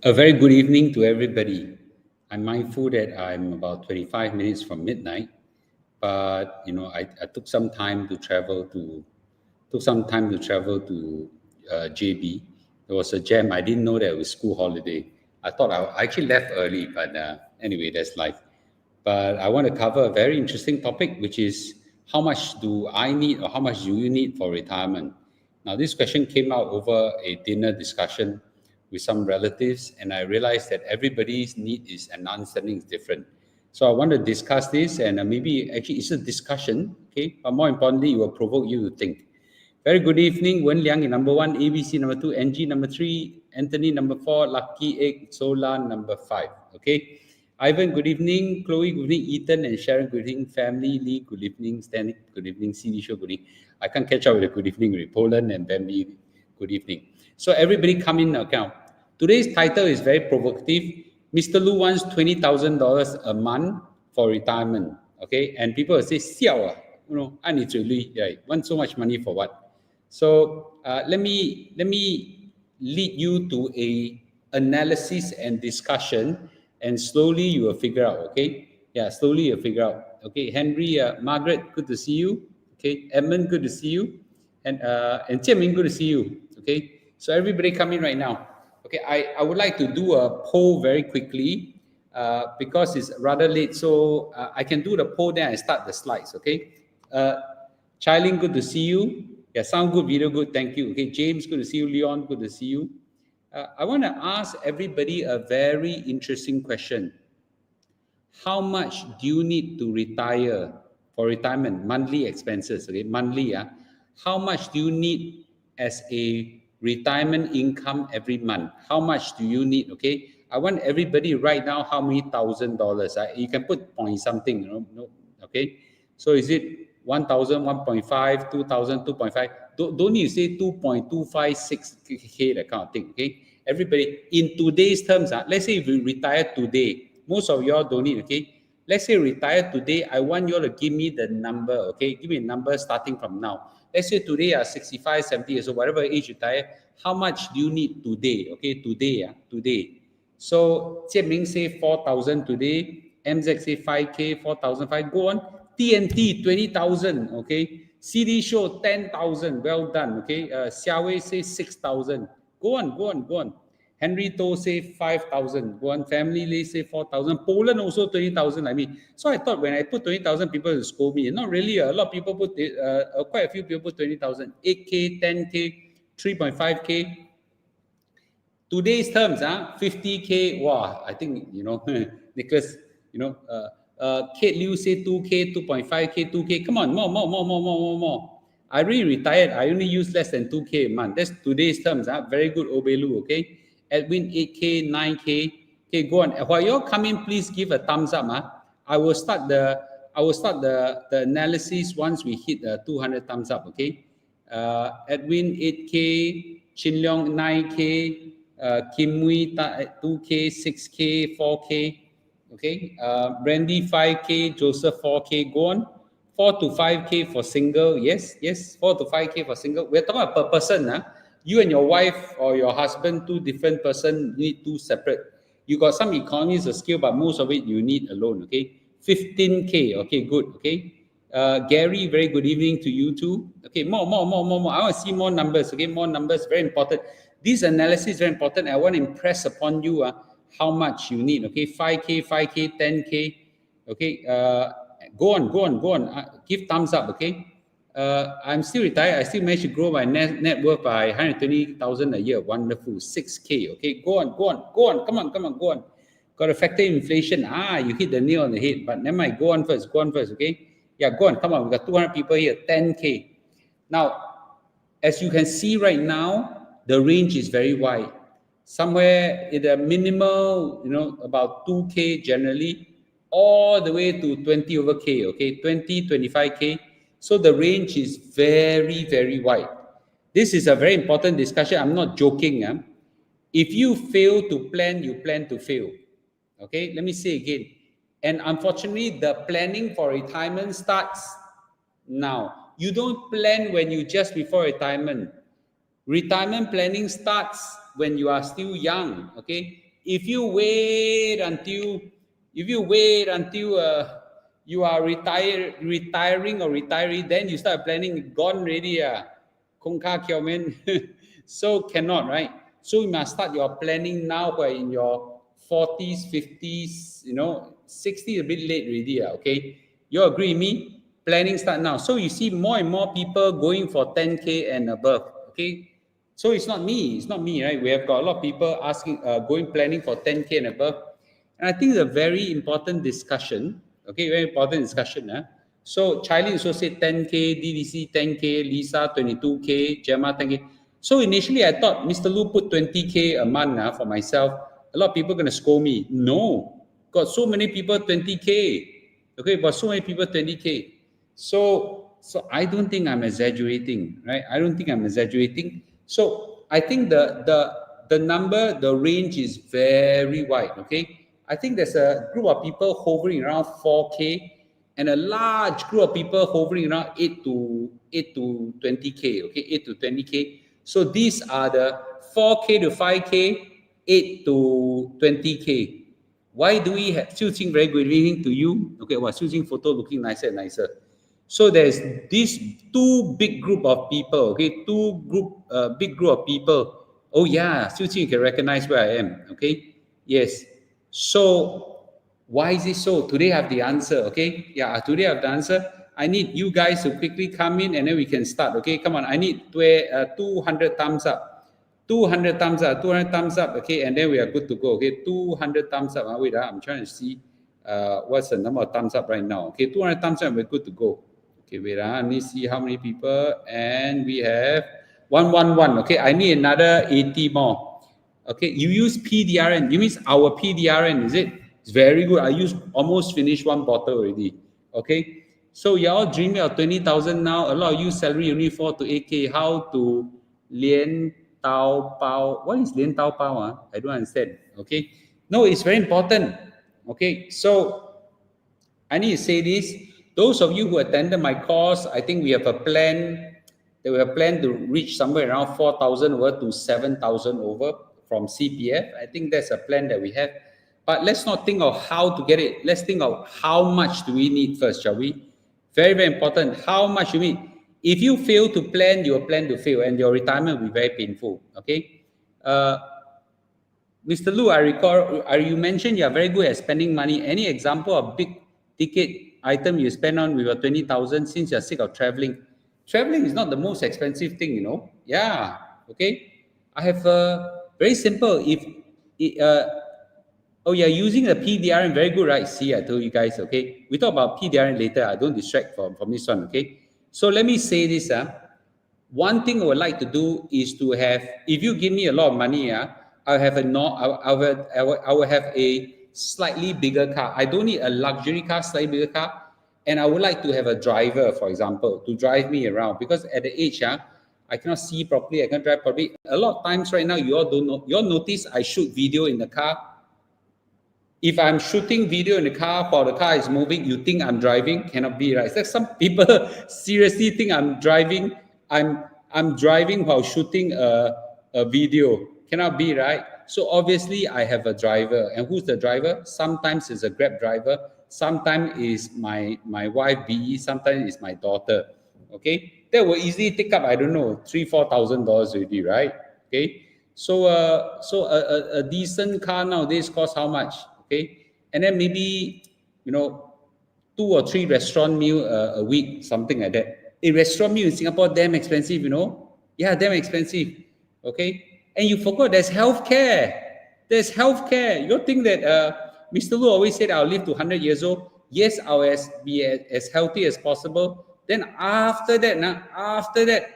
A very good evening to everybody. I'm mindful that I'm about 25 minutes from midnight, but I took some time to travel to JB. There was a jam. I didn't know that it was school holiday. I actually left early, but anyway, that's life. But I want to cover a very interesting topic, which is how much do I need or how much do you need for retirement? Now, this question came out over a dinner discussion with some relatives, and I realized that everybody's need is and understanding is different. So I want to discuss this, and maybe actually it's a discussion, okay? But more importantly, it will provoke you to think. Very good evening, Wen Liang in number one, ABC number two, NG number three, Anthony number four, Lucky Egg, Sola number five. Okay. Ivan, good evening. Chloe, good evening. Ethan and Sharon, good evening. Family, Lee, good evening. Stanley, good evening. CD Show, good evening. I can't catch up with a good evening with Poland and Bambi, good evening. So everybody come in now. Today's title is very provocative. Mr. Lu wants $20,000 a month for retirement. Okay, and people will say, "Siao, I need to want so much money for what?" So let me lead you to a analysis and discussion, and slowly you will figure out. Okay, yeah, slowly you'll figure out. Okay, Henry, Margaret, good to see you. Okay, Edmund, good to see you, and Jianming, good to see you. Okay, so everybody come in right now. Okay, I would like to do a poll very quickly because it's rather late. So I can do the poll, then I start the slides. Okay. Uh, Charlene, good to see you. Yeah, sound good, video good. Thank you. Okay, James, good to see you. Leon, good to see you. I want to ask everybody a very interesting question. How much do you need to retire for retirement? Monthly expenses, okay? Monthly, yeah. How much do you need as a retirement income every month? How much do you need, okay? I want everybody right now how many $1,000. You can put point something, okay? So is it 1,000, 1.5, 2,000, 2.5? Don't need to say 2.256K, that kind of thing, okay? Everybody, in today's terms, let's say if you retire today, most of y'all don't need, okay? Let's say retire today, I want you all to give me the number, okay? Give me a number starting from now. Let's say today are 65, 70 years old, whatever age you retire, how much do you need today, okay? Today. So Jianming say 4,000 today, MZ say 5K, 4,005, go on. TNT 20,000, okay? CD show 10,000, well done, okay? Xiaowei say 6,000. Go on. Henry To say 5,000. Go on. Family Lee say 4,000. Poland also 20,000. I mean, so I thought when I put 20,000, people will scold me. Not really. A lot of people put, quite a few people put 20,000. 8K, 10K, 3.5K. Today's terms, 50K. Wow, I think, Nicholas, Kate Liu say 2K, 2.5K, 2K. Come on, more. I really retired. I only use less than 2K a month. That's today's terms. Very good, Obelu, okay? Edwin, 8K, 9K. Okay, go on. While you're coming, please give a thumbs up. I will start the analysis once we hit 200 thumbs up, okay? Edwin, 8K, Chin Leong, 9K, Kim Mui, 2K, 6K, 4K. Okay, Brandy 5K, Joseph 4K. Go on, 4 to 5K for single. Yes, 4 to 5K for single. We're talking about per person. You and your wife or your husband, two different person, need two separate. You got some economies of scale, but most of it you need alone. Okay, 15K. Okay, good. Okay, Gary, very good evening to you too. Okay, more. I want to see more numbers. Okay, more numbers, very important. This analysis is very important. I want to impress upon you how much you need. Okay, 5K, 10K. Okay, go on. Give thumbs up. Okay, I'm still retired. I still managed to grow my net worth by 120,000 a year. Wonderful. 6K. Okay, go on. Come on. Go on. Got to factor in inflation. You hit the nail on the head. But never mind. Go on first. Okay. Yeah, go on. Come on. We got 200 people here. 10K. Now, as you can see right now, the range is very wide. Somewhere in the minimal, about 2K generally, all the way to 20 over K, okay, 20, 25K. So the range is very, very wide. This is a very important discussion. I'm not joking. If you fail to plan, you plan to fail. Okay, let me say again. And unfortunately, the planning for retirement starts now. You don't plan when you just before retirement. Retirement planning starts when you are still young, okay? If you wait until you are retiring or retiree, then you start planning, gone already, Kong ka kiao men. So cannot, right? So you must start your planning now, where in your 40s, 50s, 60 a bit late already, okay? You agree with me? Planning start now. So you see more and more people going for 10K and above, okay? So it's not me, right? We have got a lot of people asking, going planning for 10K and above. And I think it's a very important discussion, okay? Very important discussion. So Charlie also said 10K, DDC 10K, Lisa 22K, Gemma 10K. So initially I thought Mr. Lu put 20K a month for myself. A lot of people are going to scold me. No, got so many people 20K. Okay, but so many people 20K. So I don't think I'm exaggerating, right? I don't think I'm exaggerating. So I think the number, the range is very wide, okay? I think there's a group of people hovering around 4K and a large group of people hovering around 8 to 20K, okay? 8 to 20K. So these are the 4K to 5K, 8 to 20K. Why do we have Xiu Qing very good evening to you? Okay, well, Xiu Qing photo looking nicer and nicer. So there's this two big group of people, okay, big group of people. Oh yeah, Xiu Qing, you can recognize where I am, okay? Yes. So why is it so? Today I have the answer, okay? Yeah, today I have the answer. I need you guys to quickly come in and then we can start, okay? Come on, I need 200 thumbs up. 200 thumbs up, 200 thumbs up, okay, and then we are good to go, okay, 200 thumbs up, wait, I'm trying to see what's the number of thumbs up right now, okay, 200 thumbs up, we're good to go, okay, wait, let me see how many people, and we have 111, okay, I need another 80 more, okay, you use PDRN, you mean our PDRN, is it? It's very good, I almost finished one bottle already, okay, so you're all dreaming of 20,000 now, a lot of you salary only 4 to 8K, how to lian Tao Bao. What is Lian Tao Bao? I don't understand. Okay. No, it's very important. Okay. So I need to say this. Those of you who attended my course, I think we have a plan. We have planned to reach somewhere around 4,000 over to 7,000 over from CPF. I think that's a plan that we have. But let's not think of how to get it. Let's think of how much do we need first, shall we? Very, very important. How much you need? If you fail to plan, you will plan to fail, and your retirement will be very painful. Okay, Mr. Lu, I recall you mentioned you are very good at spending money. Any example of big ticket item you spend on with your 20,000 since you're sick of traveling? Traveling is not the most expensive thing, Yeah. Okay. I have very simple. Oh, you're using the PDRN, very good, right? See, I told you guys, okay? We talk about PDRN later. I don't distract from this one, okay? So let me say this. One thing I would like to do is to have, if you give me a lot of money, I'll have I will have a slightly bigger car. I don't need a luxury car, slightly bigger car. And I would like to have a driver, for example, to drive me around. Because at the age, I cannot see properly, I can't drive properly. A lot of times right now, you all don't know. You all notice I shoot video in the car. If I'm shooting video in the car while the car is moving, you think I'm driving? Cannot be, right? It's like some people seriously think I'm driving. I'm driving while shooting a video. Cannot be, right? So obviously I have a driver. And who's the driver? Sometimes it's a Grab driver. Sometimes is my wife BE. Sometimes it's my daughter. Okay, that will easily take up, I don't know, $3,000-4,000 already, right? Okay, so a decent car nowadays costs how much? Okay, and then maybe 2 or 3 restaurant meal a week, something like that. A restaurant meal in Singapore damn expensive, Yeah, damn expensive. Okay, and you forgot there's healthcare. There's healthcare. You don't think that Mr. Lu always said I'll live to 100 years old. Yes, I'll be as healthy as possible. Then after that,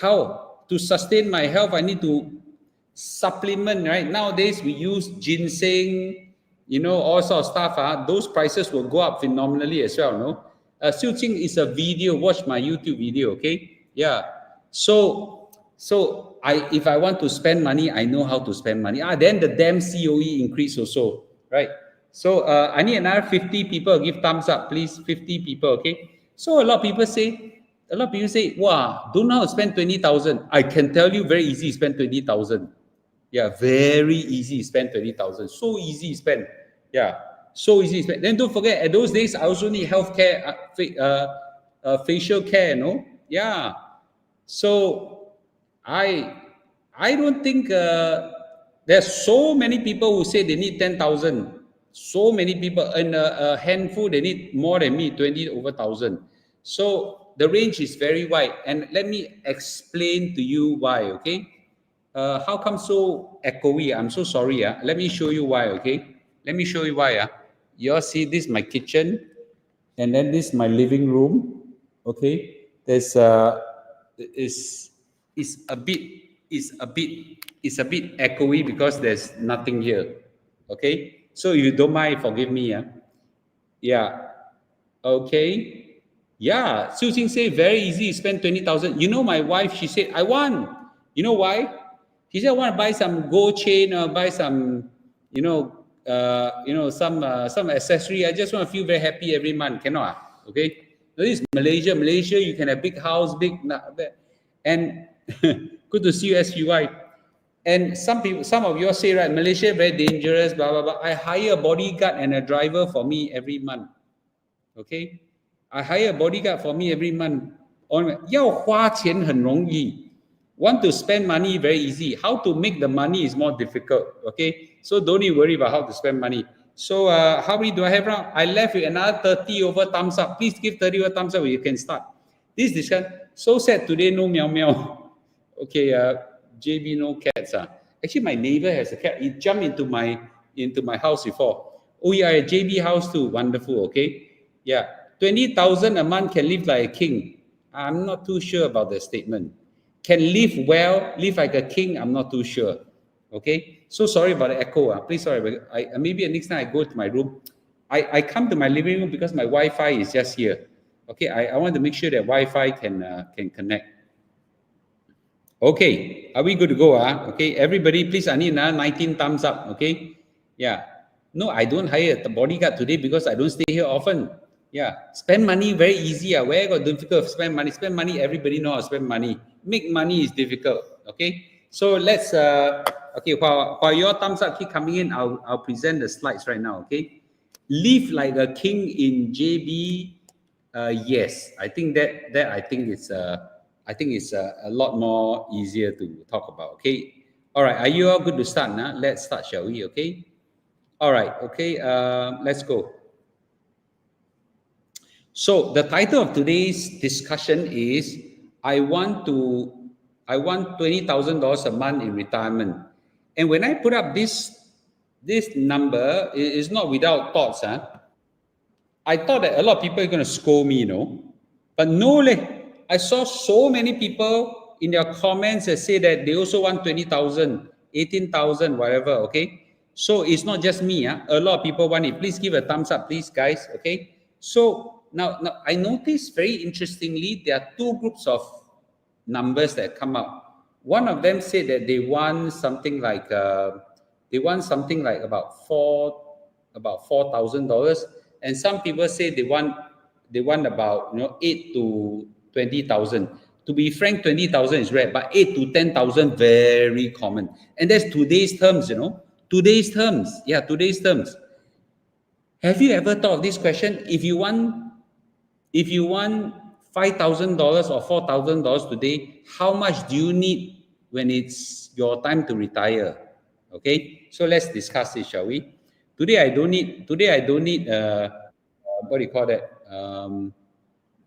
how to sustain my health? I need to supplement, right? Nowadays we use ginseng, all sort of stuff. Those prices will go up phenomenally as well. No, Xiu Qing is a video. Watch my YouTube video, okay? Yeah. So if I want to spend money, I know how to spend money. Then the damn COE increase also, right? So I need another 50 people give thumbs up, please. 50 people, okay? So a lot of people say, a lot of people say, wow, don't know how to spend 20,000. I can tell you very easy spend 20,000. Yeah, very easy spend 20,000. So easy spend. Yeah, so easy spend. Then don't forget, at those days, I also need healthcare, facial care, no? Yeah. So I don't think there's so many people who say they need 10,000. So many people, and a handful, they need more than me, 20 over 1,000. So the range is very wide. And let me explain to you why, okay? How come so echoey? I'm so sorry. Let me show you why, okay? Let me show you why. You all see this is my kitchen, and then this is my living room. Okay, there's is a bit is a bit echoey because there's nothing here. Okay, so if you don't mind, forgive me. Yeah. Okay. Yeah. Su Jing say very easy. Spend 20,000. You know, my wife, she said, I want. You know why? She said, I want to buy some gold chain or buy some, some accessory. I just want to feel very happy every month. Cannot. Okay. Now, this is Malaysia. Malaysia, you can have big house, and good to see you, SUI. And some of you say, right, Malaysia very dangerous, blah, blah, blah. I hire a bodyguard and a driver for me every month. Okay, I hire a bodyguard for me every month. 要花钱很容易 want to spend money very easy. How to make the money is more difficult. Okay, so don't need worry about how to spend money. So how many do I have now? I left with another 30 over thumbs up. Please give 30 over thumbs up. You can start this discussion. So sad today, no meow meow. Okay, JB, no cats. Actually, my neighbor has a cat. It jumped into my house before. Oh yeah, JB house too. Wonderful. Okay. Yeah, 20,000 a month can live like a king. I'm not too sure about the statement. Can live well, live like a king. I'm not too sure. Okay, so sorry about the echo. Please sorry. But maybe next time I go to my room. I come to my living room because my Wi-Fi is just here. Okay, I want to make sure that Wi-Fi can connect. Okay, are we good to go? Okay, everybody, please, I need another 19 thumbs up. Okay, yeah. No, I don't hire a bodyguard today because I don't stay here often. Yeah, spend money very easy. Where got difficult? Spend money. Spend money. Everybody know how to spend money. Make money is difficult. Okay, so let's. Okay, while your thumbs up keep coming in, I'll present the slides right now. Okay, live like a king in JB. Yes, I think that I think it's a lot more easier to talk about. Okay, all right. Are you all good to start now? Let's start, shall we? Okay. All right. Okay. Let's go. So the title of today's discussion is I want $20,000 a month in retirement. And when I put up this number, it is not without thoughts. I thought that a lot of people are going to scold me, but no, I saw so many people in their comments that say that they also want 20,000, 18,000, whatever. Okay, so it's not just me. A lot of people want it. Please give a thumbs up, please, guys. Okay, so now I noticed very interestingly there are two groups of numbers that come up. One of them said that they want something like about $4,000, and some people say they want about 8 to 20,000. To be frank, 20,000 is rare, but 8 to 10,000 very common, and that's today's terms. Today's terms. Yeah, today's terms. Have you ever thought of this question? If you want $5,000 or $4,000 today, how much do you need when it's your time to retire? Okay, so let's discuss it, shall we? Today I don't need. What do you call that?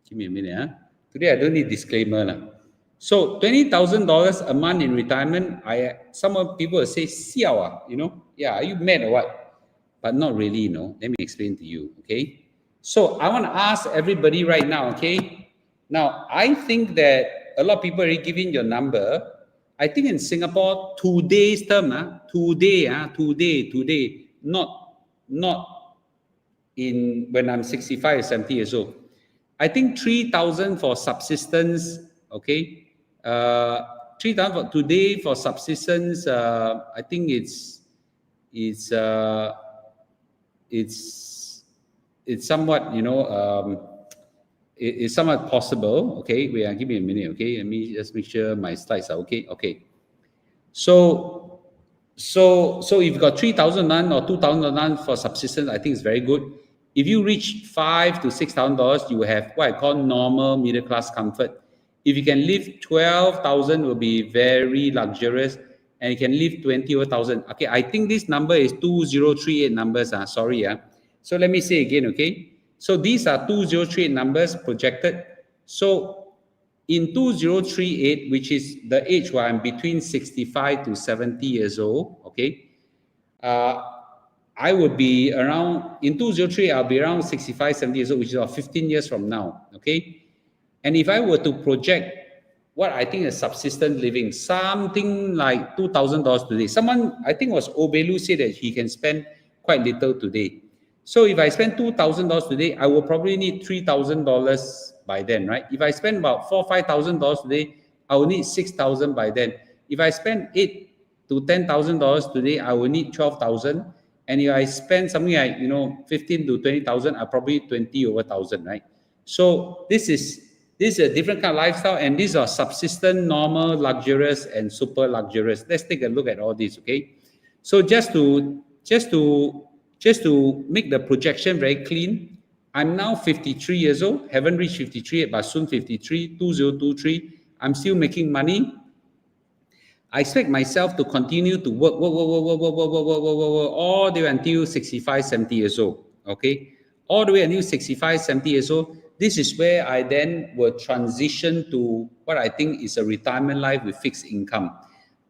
Give me a minute. Today I don't need disclaimer. So $20,000 a month in retirement. Some people will say, "Siao, yeah, are you mad or what?" But not really. Let me explain to you. Okay. So I want to ask everybody right now, okay? Now, I think that a lot of people are already giving your number. I think in Singapore, today's term, today, not in when I'm 65 or 70 years old. I think 3,000 for subsistence, okay? 3,000 for today for subsistence, I think it's somewhat, is somewhat possible. Okay, wait, give me a minute. Okay, let me just make sure my slides are okay. Okay, so if you've got 3,000 none or 2,000 none for subsistence, I think it's very good. If you reach $5,000 to $6,000, you will have what I call normal middle class comfort. If you can live 12,000, will be very luxurious, and you can live 20,000. Okay, I think this number is 2038 numbers. Sorry. So let me say again. Okay, so these are 2038 numbers projected. So in 2038, which is the age where I'm between 65 to 70 years old, okay, I would be around, in 2038, I'll be around 65, 70 years old, which is about 15 years from now, okay? And if I were to project what I think is subsistence living, something like $2,000 today. Someone, I think it was Obelu, said that he can spend quite little today. So if I spend $2,000 today, I will probably need $3,000 by then, right? If I spend about $4,000 or $5,000 today, I will need $6,000 by then. If I spend $8,000 to $10,000 today, I will need $12,000. And if I spend something like, $15,000 to $20,000, I probably 20 over 1,000, right? So this is a different kind of lifestyle, and these are subsistent, normal, luxurious, and super luxurious. Let's take a look at all these, okay? So just to make the projection very clean, I'm now 53 years old, haven't reached 53 yet, but soon 53, 2023. I'm still making money. I expect myself to continue to work all the way until 65, 70 years old, okay? All the way until 65, 70 years old. This is where I then will transition to what I think is a retirement life with fixed income.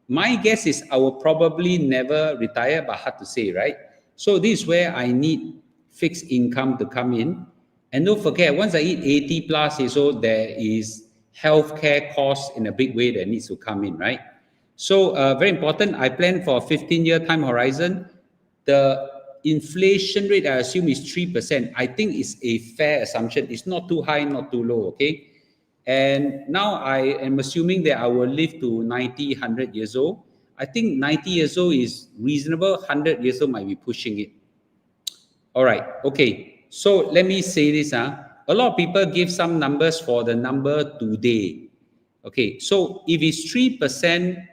My guess is I will probably never retire, but hard to say, right? So this is where I need fixed income to come in. And don't forget, once I hit 80 plus years old, there is healthcare costs in a big way that needs to come in, right? So very important, I plan for a 15-year time horizon. The inflation rate, I assume, is 3%. I think it's a fair assumption. It's not too high, not too low, okay? And now I am assuming that I will live to 90, 100 years old. I think 90 years old is reasonable. 100 years old might be pushing it. All right, okay. So let me say this. A lot of people give some numbers for the number today. Okay, so if it's 3%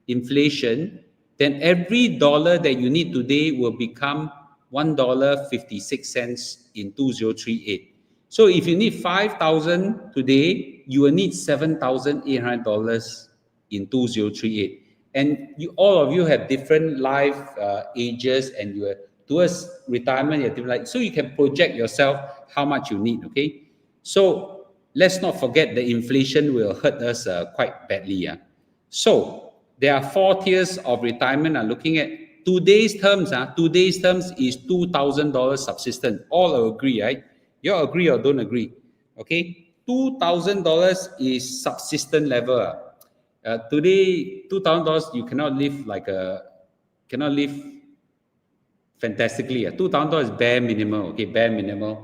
inflation, then every dollar that you need today will become $1.56 in 2038. So if you need 5,000 today, you will need $7,800 in 2038. And all of you have different life ages, and you are towards retirement, you're different. So you can project yourself how much you need, okay? So let's not forget the inflation will hurt us quite badly. So there are 4 tiers of retirement. I'm looking at today's terms. Today's terms is $2,000 subsistence. All agree, right? You all agree or don't agree? Okay, $2,000 is subsistence level. Today, $2,000 you cannot live fantastically. $2,000 is bare minimum. Okay, bare minimum.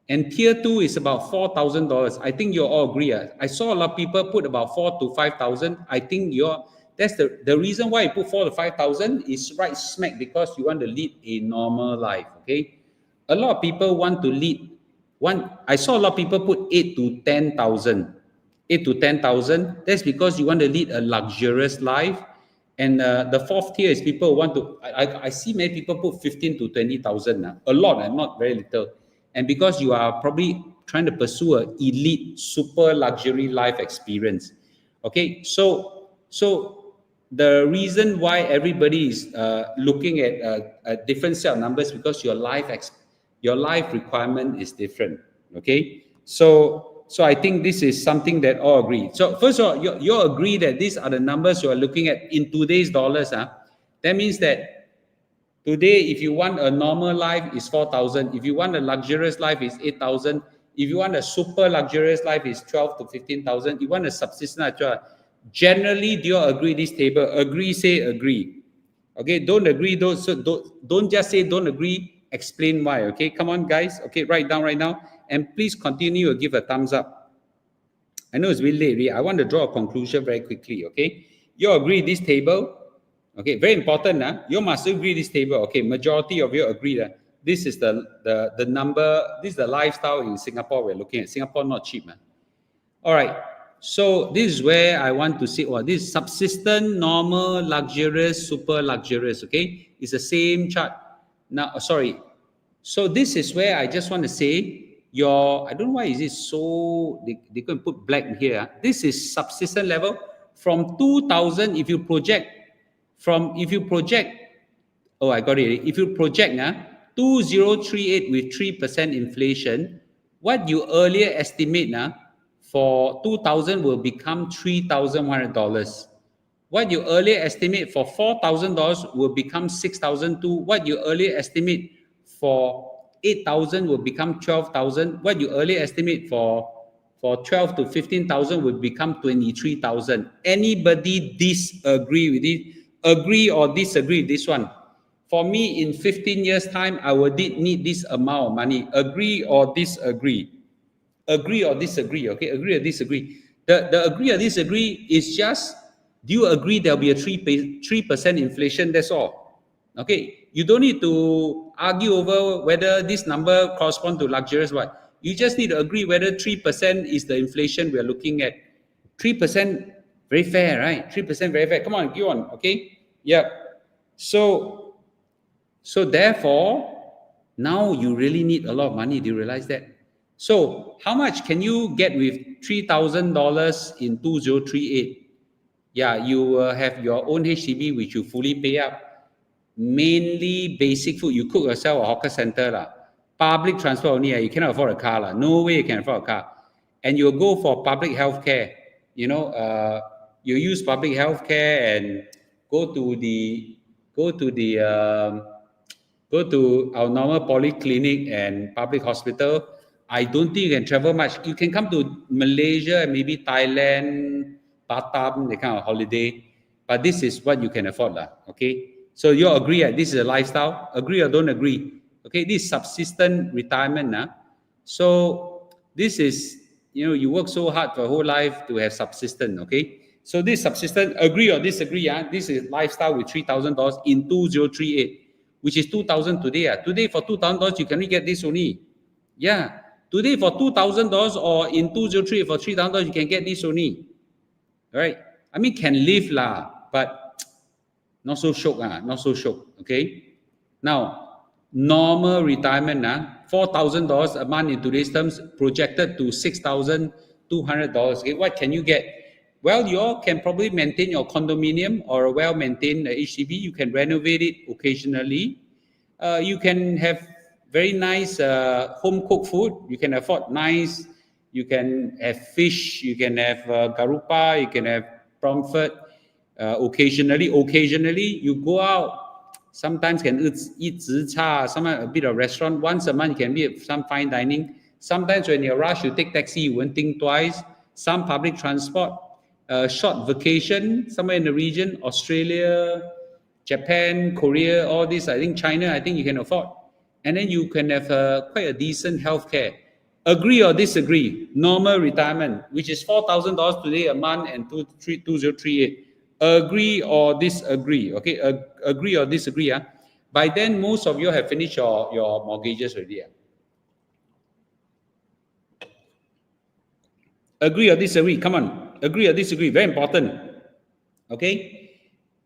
And tier 2 is about $4,000. I think you all agree. I saw a lot of people put about 4,000 to 5,000. I think that's the reason why you put 4,000 to 5,000 is right smack because you want to lead a normal life. Okay, a lot of people want to lead I saw a lot of people put 8,000 to 10,000. 8,000 to 10,000. That's because you want to lead a luxurious life. And the 4th tier is people want to. I see many people put 15,000 to 20,000. A lot, not very little. And because you are probably trying to pursue an elite, super luxury life experience. Okay, so the reason why everybody is looking at a different set of numbers because your life requirement is different. Okay, so I think this is something that all agree. So first of all, you agree that these are the numbers you are looking at in today's dollars. That means that today, if you want a normal life, is 4,000. If you want a luxurious life, is 8,000. If you want a super luxurious life, is 12,000 to 15,000. You want a subsistence, generally, do you agree this table? Agree, say agree. Okay, don't agree, don't just say don't agree, explain why. Okay, come on, guys. Okay, write down right now. And please continue to give a thumbs up. I know it's really late. I want to draw a conclusion very quickly. Okay, you agree this table? Okay, very important. You must agree this table. Okay, majority of you agree that. This is the number. This is the lifestyle in Singapore we're looking at. Singapore not cheap, man. All right. So this is where I want to say, well, this subsistent, normal, luxurious, super luxurious. Okay, it's the same chart. Now, sorry. So this is where I just want to say I don't know why is it so, they can put black here. This is subsistent level from 2000. If you project, oh, I got it. If you project 2038 with 3% inflation, what you earlier estimate for 2000 will become $3,100. What you earlier estimate for $4,000 will become $6,002. What you earlier estimate for 8,000 will become 12,000. What you earlier estimate for 12 to 15,000 will become 23,000. Anybody disagree with it? Agree or disagree with this one? For me, in 15 years' time, I will need this amount of money. Agree or disagree? Agree or disagree? Okay, agree or disagree? The agree or disagree is just, do you agree there'll be a 3% inflation? That's all. Okay, you don't need to argue over whether this number corresponds to luxurious what. You just need to agree whether 3% is the inflation we're looking at. 3%, very fair, right? 3% very fair. Come on, go on, okay? Yeah. So therefore, now you really need a lot of money. Do you realize that? So how much can you get with $3,000 in 2038? Yeah, you have your own HDB, which you fully pay up. Mainly basic food. You cook yourself at hawker center. Public transport only. You cannot afford a car. No way you can afford a car. And you'll go for public health care. You use public health care and go to our normal polyclinic and public hospital. I don't think you can travel much. You can come to Malaysia and maybe Thailand, Batam, the kind of holiday. But this is what you can afford. Okay? So you agree this is a lifestyle? Agree or don't agree? Okay, this is subsistent retirement. So this is, you work so hard for whole life to have subsistence. Okay? So this subsistent, agree or disagree? This is lifestyle with $3,000 in 2038. Which is 2,000 today. Today for $2,000, you can only get this only. Yeah. Today for $2,000 or in 2003 for $3,000, you can get this only. All right. I mean, can live but not so shock. Not so shock. Okay. Now, normal retirement, $4,000 a month in today's terms, projected to $6,200. Okay. What can you get? Well, you all can probably maintain your condominium or a well-maintained HDB. You can renovate it occasionally. You can have very nice home-cooked food. You can afford nice. You can have fish. You can have garupa. You can have pomfret. Occasionally, you go out. Sometimes can eat zi cha, sometimes a bit of restaurant. Once a month, you can be at some fine dining. Sometimes when you're rushed, you take taxi. You won't think twice. Some public transport. Short vacation somewhere in the region, Australia, Japan, Korea, all this. I think China, I think you can afford. And then you can have quite a decent healthcare. Agree or disagree? Normal retirement, which is $4,000 today a month and 2038. Agree or disagree? Okay, agree or disagree? By then, most of you have finished your mortgages already. Agree or disagree? Come on. Agree or disagree? Very important. Okay?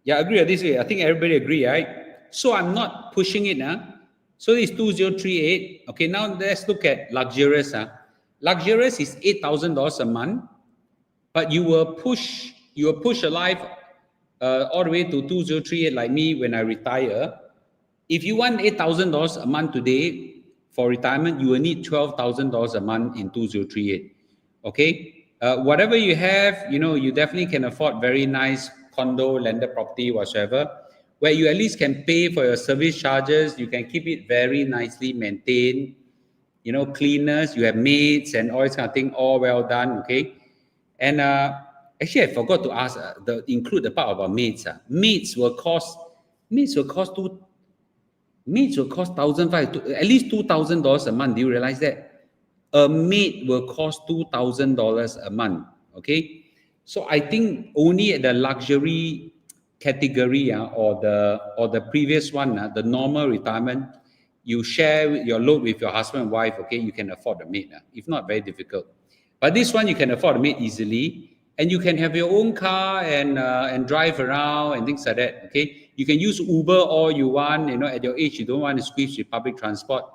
Yeah, agree or disagree? I think everybody agree, right? So I'm not pushing it. So this is 2038. Okay, now let's look at luxurious. Luxurious is $8,000 a month, but you will push a life all the way to 2038 like me when I retire. If you want $8,000 a month today for retirement, you will need $12,000 a month in 2038. Okay? Whatever you have, you definitely can afford very nice condo, landed property, whatsoever, where you at least can pay for your service charges. You can keep it very nicely maintained. Cleaners, you have maids and all this kind of thing, all well done. Okay. And actually, I forgot to ask, include the part about maids. Maids will cost $1,500, at least $2,000 a month. Do you realize that? A maid will cost $2,000 a month. Okay, so I think only at the luxury category or the previous one, the normal retirement, you share your load with your husband and wife, okay, you can afford a maid. If not, very difficult. But this one, you can afford a maid easily, and you can have your own car and drive around and things like that, okay? You can use Uber all you want, you know, at your age, you don't want to squeeze with public transport.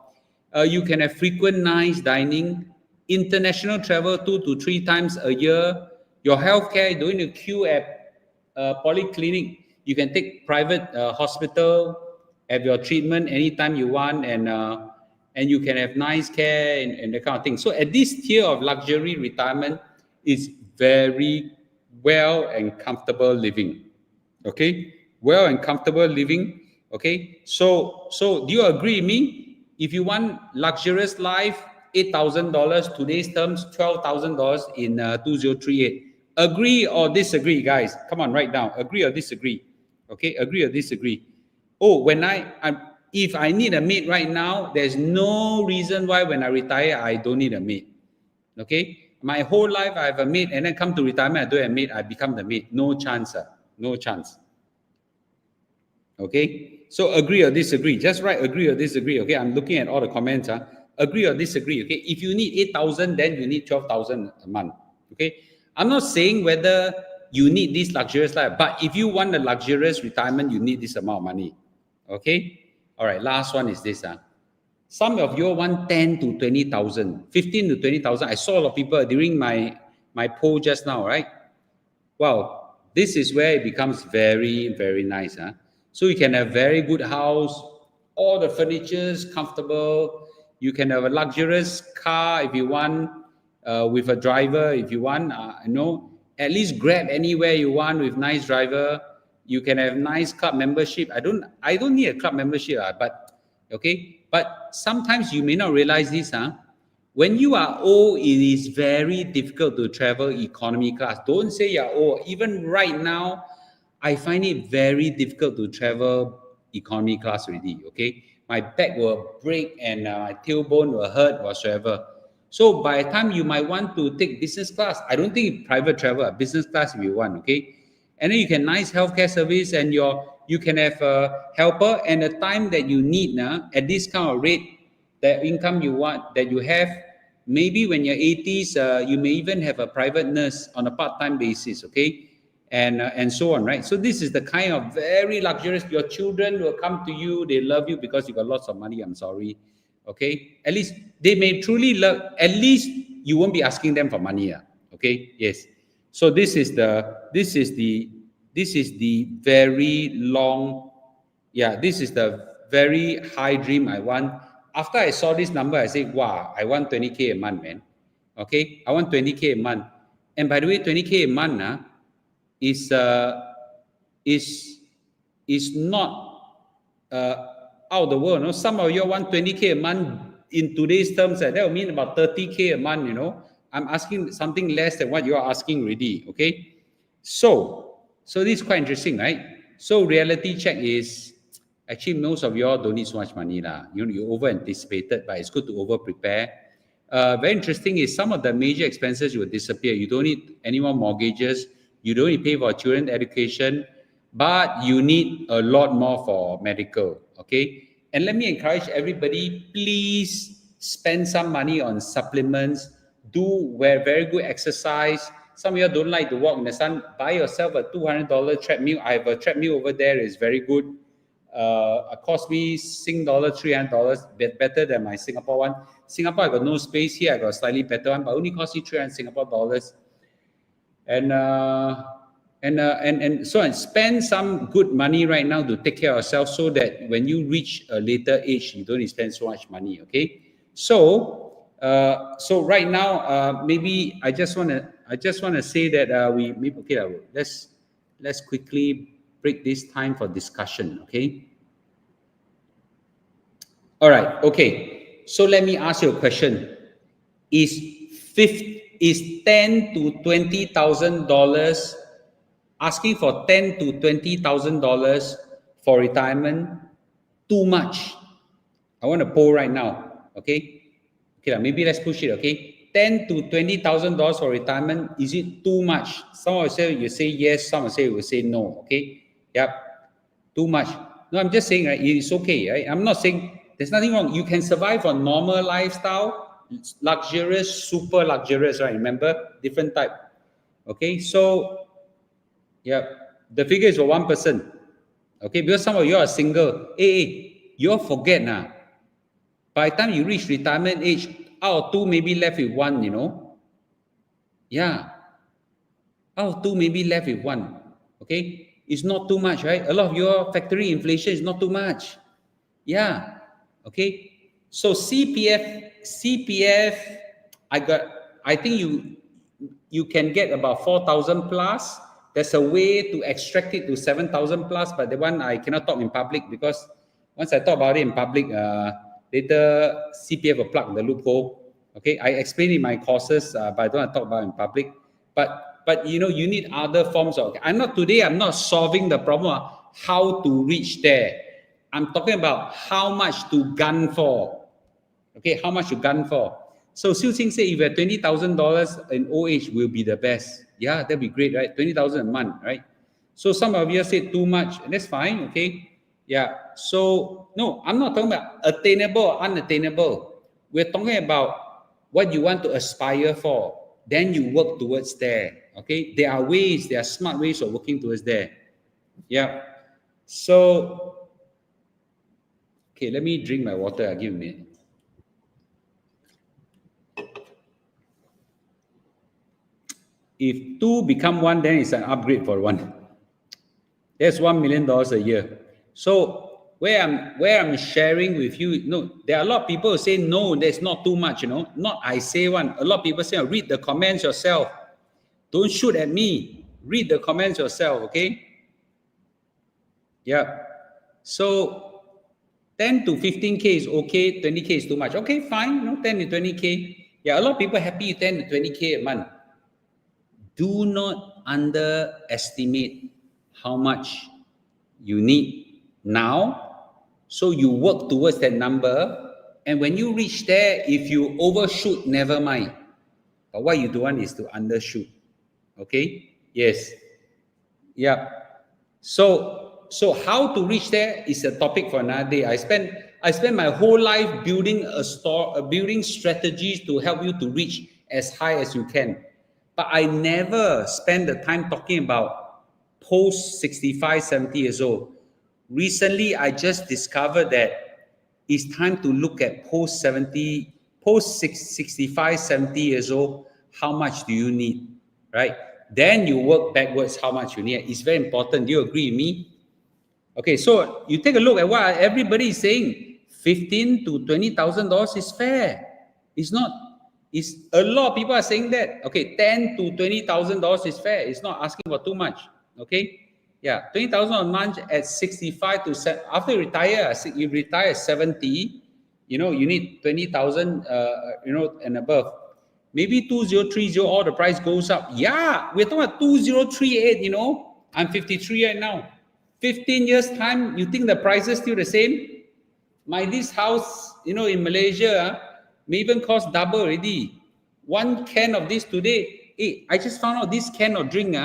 You can have frequent nice dining, international travel 2 to 3 times a year. Your healthcare, you don't need to queue at polyclinic. You can take private hospital, have your treatment anytime you want, and you can have nice care and that kind of thing. So at this tier of luxury retirement is very well and comfortable living. Okay, well and comfortable living. Okay, so do you agree with me? If you want luxurious life, $8,000 today's terms, $12,000 in 2038. Agree or disagree, guys? Come on, write down. Agree or disagree? Okay, agree or disagree? Oh, if I need a maid right now, there's no reason why when I retire I don't need a maid. Okay, my whole life I have a maid, and then come to retirement I don't have a maid, I become the maid. No chance, no chance. Okay, so agree or disagree? Just write agree or disagree. Okay, I'm looking at all the comments. Agree or disagree? Okay, if you need 8,000, then you need 12,000 a month. Okay, I'm not saying whether you need this luxurious life, but if you want a luxurious retirement, you need this amount of money. Okay, all right. Last one is this. Some of you want 10 to 20,000, 15 to 20,000. I saw a lot of people during my poll just now, right? Wow, this is where it becomes very, very nice. So you can have very good house, all the furniture is comfortable. You can have a luxurious car if you want, with a driver if you want. At least Grab anywhere you want with nice driver. You can have nice club membership. I don't need a club membership, but okay. But sometimes you may not realize this, when you are old, it is very difficult to travel economy class. Don't say you're old. Even right now, I find it very difficult to travel economy class already, okay? My back will break and my tailbone will hurt whatsoever. So by the time you might want to take business class, I don't think private travel, business class if you want, okay? And then you can nice healthcare service, and you can have a helper, and the time that you need at this kind of rate, the income you want that you have, maybe when you're 80s, you may even have a private nurse on a part-time basis, okay? And so on, right? So this is the kind of very luxurious. Your children will come to you, they love you because you got lots of money. I'm sorry, okay? At least they may truly love. At least you won't be asking them for money, okay? Yes. So this is the very long, this is the very high dream I want. After I saw this number, I said, wow, I want 20K a month, man. Okay, I want 20K a month. And by the way, 20K a month is not out of the world. No? Some of you want 20K a month in today's terms. That will mean about 30K a month, you know. I'm asking something less than what you are asking already, okay? So this is quite interesting, right? So reality check is, actually most of you all don't need so much money. You over anticipated, but it's good to over prepare. Very interesting is some of the major expenses will disappear. You don't need any more mortgages. You don't need to pay for children's education, but you need a lot more for medical, okay? And let me encourage everybody, please spend some money on supplements. Do very good exercise. Some of you don't like to walk in the sun. Buy yourself a $200 treadmill. I have a treadmill over there. It's very good. It cost me Sing dollar $300, better than my Singapore one. Singapore, I got no space. Here I got a slightly better one, but only cost you 300 Singapore dollars. And spend some good money right now to take care of yourself, so that when you reach a later age, you don't need to spend so much money. Okay, so right now, maybe I just want to say that let's quickly break this time for discussion. Okay. All right. Okay. So let me ask you a question: Is $10,000 to $20,000 asking for $10,000 to $20,000 for retirement too much? I want to poll right now. Okay. Okay, maybe let's push it. Okay, $10,000 to $20,000 for retirement. Is it too much? Some will say yes. Some will say no. Okay. Yep. Too much. No, I'm just saying, right? It's okay. Right? I'm not saying There's nothing wrong. You can survive on normal lifestyle, luxurious, super luxurious, right? Remember, different type. Okay, so yeah, the figure is for one person. Okay, because some of you are single. Hey, you all forget now. By the time you reach retirement age, out of two maybe left with one, Yeah. Out of two maybe left with one. Okay? It's not too much, right? A lot of your factory inflation is not too much. Yeah. Okay. So CPF, I think you can get about 4,000 plus. There's a way to extract it to 7,000 plus, but the one I cannot talk in public because once I talk about it in public, later CPF will plug the loophole. Okay, I explain in my courses, but I don't want to talk about it in public. But you need other forms of. I'm not solving the problem of how to reach there. I'm talking about how much to gun for. Okay, how much to gun for. So Xiu Qing said if you have $20,000 in old age will be the best. Yeah, that'd be great, right? 20,000 a month, right? So some of you said too much, and that's fine, okay? Yeah. So no, I'm not talking about attainable or unattainable. We're talking about what you want to aspire for. Then you work towards there. Okay. There are smart ways of working towards there. Yeah. So okay, let me drink my water. I'll give me. If two become one, then it's an upgrade for one. That's $1 million a year. So where I'm sharing with you, there are a lot of people who say no, that's not too much, Not I say one. A lot of people say, read the comments yourself. Don't shoot at me. Read the comments yourself, okay? Yeah. So 10 to 15K is okay, 20K is too much. Okay, fine, 10 to 20K. Yeah, a lot of people happy 10 to 20K a month. Do not underestimate how much you need now. So you work towards that number. And when you reach there, if you overshoot, never mind. But what you don't want is to undershoot. Okay? Yes. Yeah. So how to reach there is a topic for another day. I spent my whole life building building strategies to help you to reach as high as you can. But I never spend the time talking about post 65, 70 years old. Recently, I just discovered that it's time to look at post 65, 70 years old. How much do you need, right? Then you work backwards how much you need. It's very important. Do you agree with me? Okay, so you take a look at what everybody is saying. $15,000 to $20,000 is fair. It's not. It's a lot of people are saying that. Okay, $10,000 to $20,000 is fair. It's not asking for too much. Okay, yeah, 20,000 a month at 65 to after you retire at 70. You need 20,000. And above. Maybe 2030, all the price goes up. Yeah, we're talking about 2038. I'm 53 right now. 15 years time, you think the price is still the same? This house, in Malaysia, may even cost double already. One can of this today. Hey, I just found out this can of drink,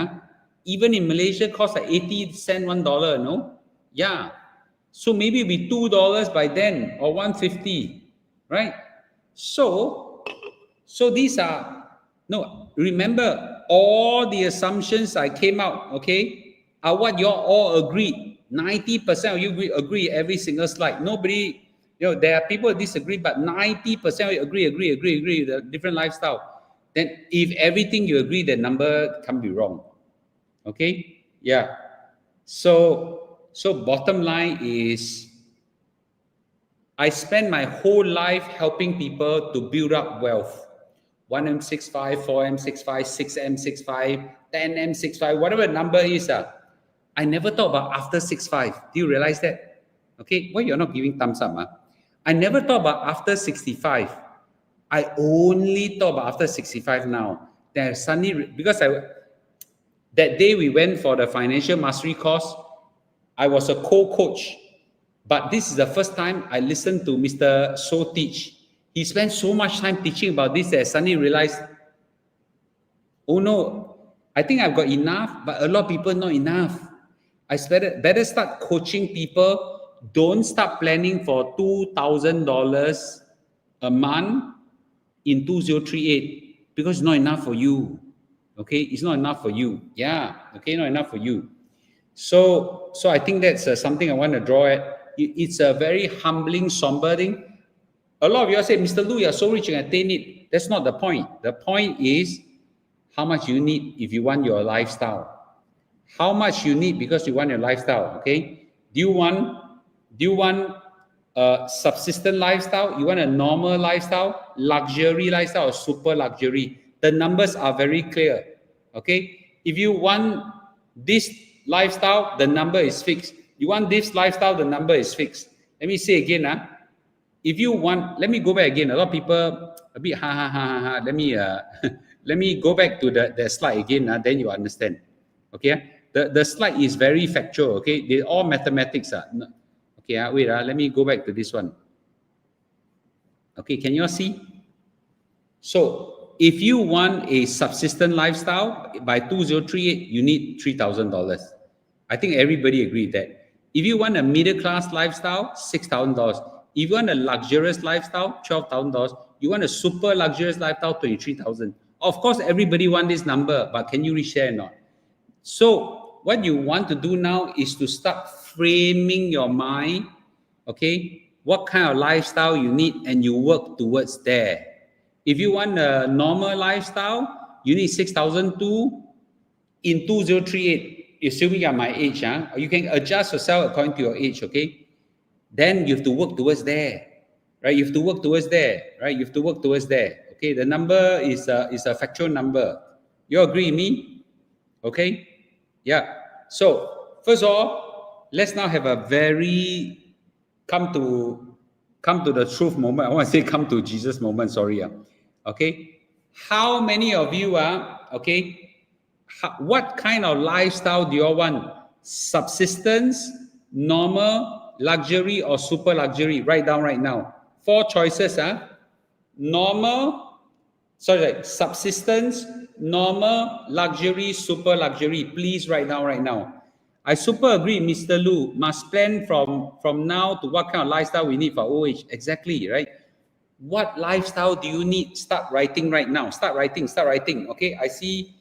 even in Malaysia, costs like 80 cents, $1, no? Yeah. So maybe it'll be $2 by then, or 150, right? So these are, remember, all the assumptions I came out, okay, are what you all agreed. 90% of you agree every single slide. Nobody, there are people who disagree, but 90% of you agree with a different lifestyle. Then if everything you agree, the number can be wrong. Okay? Yeah. So bottom line is, I spend my whole life helping people to build up wealth. 1M65, 4M65, 6M65, 10M65, whatever the number is. I never thought about after 65. Do you realize that? Okay, why you're not giving thumbs up? I never thought about after 65. I only thought about after 65 now. Then suddenly, because that day we went for the financial mastery course, I was a co-coach. But this is the first time I listened to Mr. So teach. He spent so much time teaching about this that I suddenly realized, oh no, I think I've got enough, but a lot of people not enough. I better start coaching people don't start planning for $2,000 a month in 2038 because it's not enough for you. Okay, it's not enough for you. Yeah, okay, not enough for you. So I think that's something I want to draw at. It's a very humbling, somber thing. A lot of you say, Mr. Lu, you're so rich, you can attain it. That's not the point. The point is how much you need if you want your lifestyle. How much you need because you want your lifestyle, okay? Do you want a subsistent lifestyle? You want a normal lifestyle, luxury lifestyle, or super luxury? The numbers are very clear, okay? If you want this lifestyle, the number is fixed. You want this lifestyle, the number is fixed. Let me say again, if you want, let me go back again. A lot of people a bit let me let me go back to the slide again. Then you understand. Okay, the slide is very factual. Okay, they're all mathematics. Okay, wait. Let me go back to this one. Okay, can you all see? So if you want a subsistent lifestyle by 2038, you need $3,000. I think everybody agreed that. If you want a middle class lifestyle, $6,000. If you want a luxurious lifestyle, $12,000. You want a super luxurious lifestyle, $23,000. Of course, everybody want this number, but can you reach there or not? So what you want to do now is to start framing your mind, okay, what kind of lifestyle you need, and you work towards there. If you want a normal lifestyle, you need 6,002 in 2038, assuming you're my age. You can adjust yourself according to your age, okay? Then you have to work towards there, right? You have to work towards there, right? You have to work towards there. Okay, the number is a factual number. You agree with me? Okay? Yeah. So first of all, let's now have a very come to the truth moment. I want to say come to Jesus moment. Sorry. Okay. How many of you are okay? What kind of lifestyle do you all want? Subsistence, normal, luxury, or super luxury? Write down right now. 4 choices. Normal, subsistence, normal, luxury, super luxury. Please write down right now. I super agree, Mr. Lu. Must plan from now to what kind of lifestyle we need for old age. Exactly, right? What lifestyle do you need? Start writing right now. Start writing. Okay, I see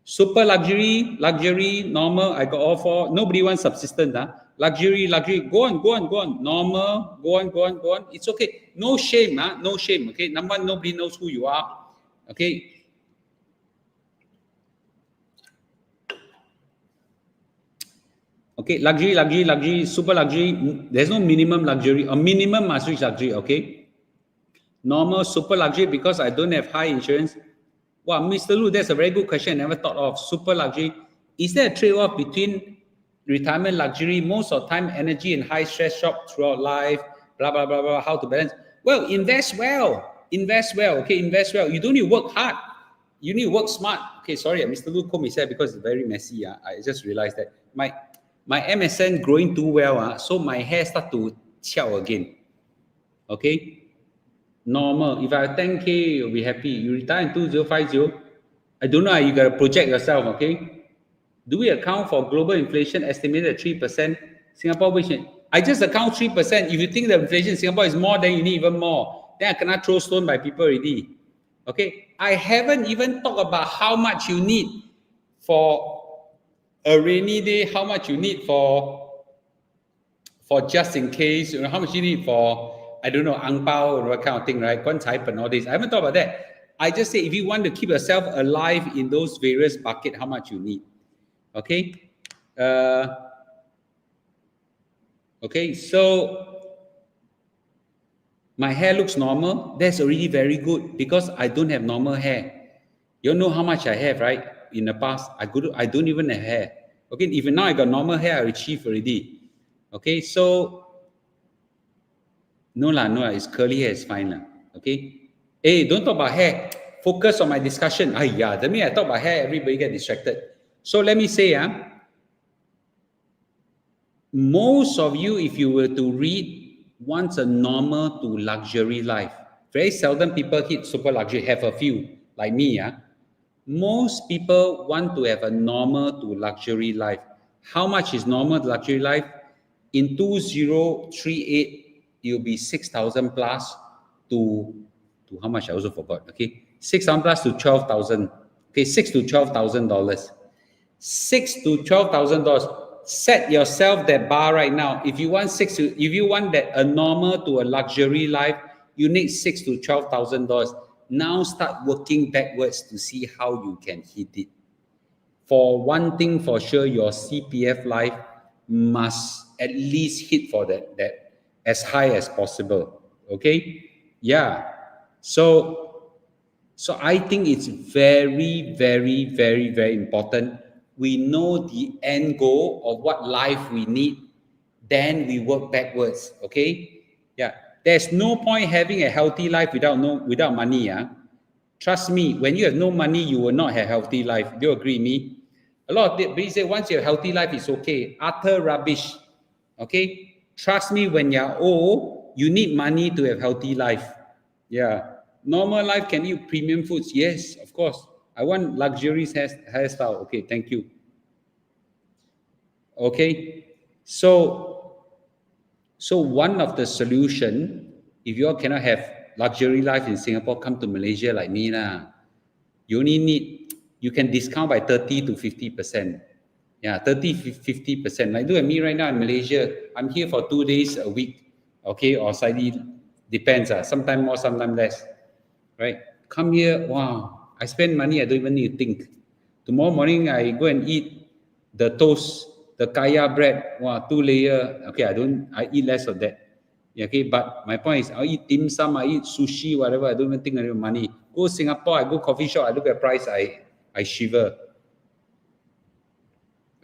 super luxury, normal. I got all 4. Nobody wants subsistence. Luxury. Go on. Normal. Go on. It's okay. No shame. No shame. Okay. Number one, nobody knows who you are. Okay. Okay. Luxury. Super luxury. There's no minimum luxury. A minimum must reach luxury. Okay. Normal, super luxury because I don't have high insurance. Wow, Mr. Lu, that's a very good question. I never thought of super luxury. Is there a trade-off between retirement luxury, most of the time energy and high stress shock throughout life, blah, blah, blah, blah, how to balance? Well, invest well, okay, invest well. You don't need to work hard. You need to work smart. Okay, sorry, Mr. Lu combed his hair because it's very messy. I just realized that. My MSN growing too well, so my hair start to chiao again. Okay? Normal. If I have 10K, you'll be happy. You retire in 2050. I don't know how you got to project yourself, okay? Do we account for global inflation estimated at 3%? Singapore, which I just account 3%. If you think the inflation in Singapore is more, then you need even more. Then I cannot throw stone by people already. Okay? I haven't even talked about how much you need for a rainy day, how much you need for just in case, how much you need for, I don't know, ang pao or what kind of thing, right? Guan cai pen, all this. I haven't thought about that. I just say if you want to keep yourself alive in those various buckets, how much you need. Okay? Okay, so my hair looks normal. That's already very good because I don't have normal hair. You know how much I have, right? In the past, I don't even have hair. Okay, even now I got normal hair, I achieved already. Okay, so no, it's curly hair, it's fine. Okay. Hey, don't talk about hair. Focus on my discussion. The minute I talk about hair, everybody get distracted. So let me say, most of you, if you were to read, wants a normal to luxury life. Very seldom people hit super luxury, have a few, like me. Most people want to have a normal to luxury life. How much is normal to luxury life? In 2038, it will be 6,000 plus to how much? I also forgot. Okay, 6,000 plus to 12,000. Okay, $6,000 to $12,000. $6,000 to $12,000. Set yourself that bar right now. If you want if you want that a normal to a luxury life, you need $6,000 to $12,000. Now start working backwards to see how you can hit it. For one thing for sure, your CPF life must at least hit for that as high as possible. Okay? Yeah. So I think it's very, very, very, very important. We know the end goal of what life we need, then we work backwards. Okay? Yeah. There's no point having a healthy life without money. Trust me, when you have no money, you will not have healthy life. Do you agree with me? A lot of people say once you have healthy life, it's okay. Utter rubbish. Okay? Trust me, when you're old, you need money to have healthy life. Yeah. Normal life can eat premium foods. Yes, of course. I want luxurious hairstyle. Okay, thank you. Okay. So one of the solution, if you all cannot have luxury life in Singapore, come to Malaysia like me lah. You can discount by 30 to 50%. Yeah, 30, 50%. Like look at me right now in Malaysia. I'm here for 2 days a week. Okay, or slightly depends. Sometimes more, sometimes less. Right? Come here, wow. I spend money, I don't even need to think. Tomorrow morning, I go and eat the toast, the kaya bread, wow, 2 layer. Okay, I eat less of that. Okay, but my point is, I eat dim sum, I eat sushi, whatever. I don't even think of money. Go Singapore, I go coffee shop, I look at price, I shiver.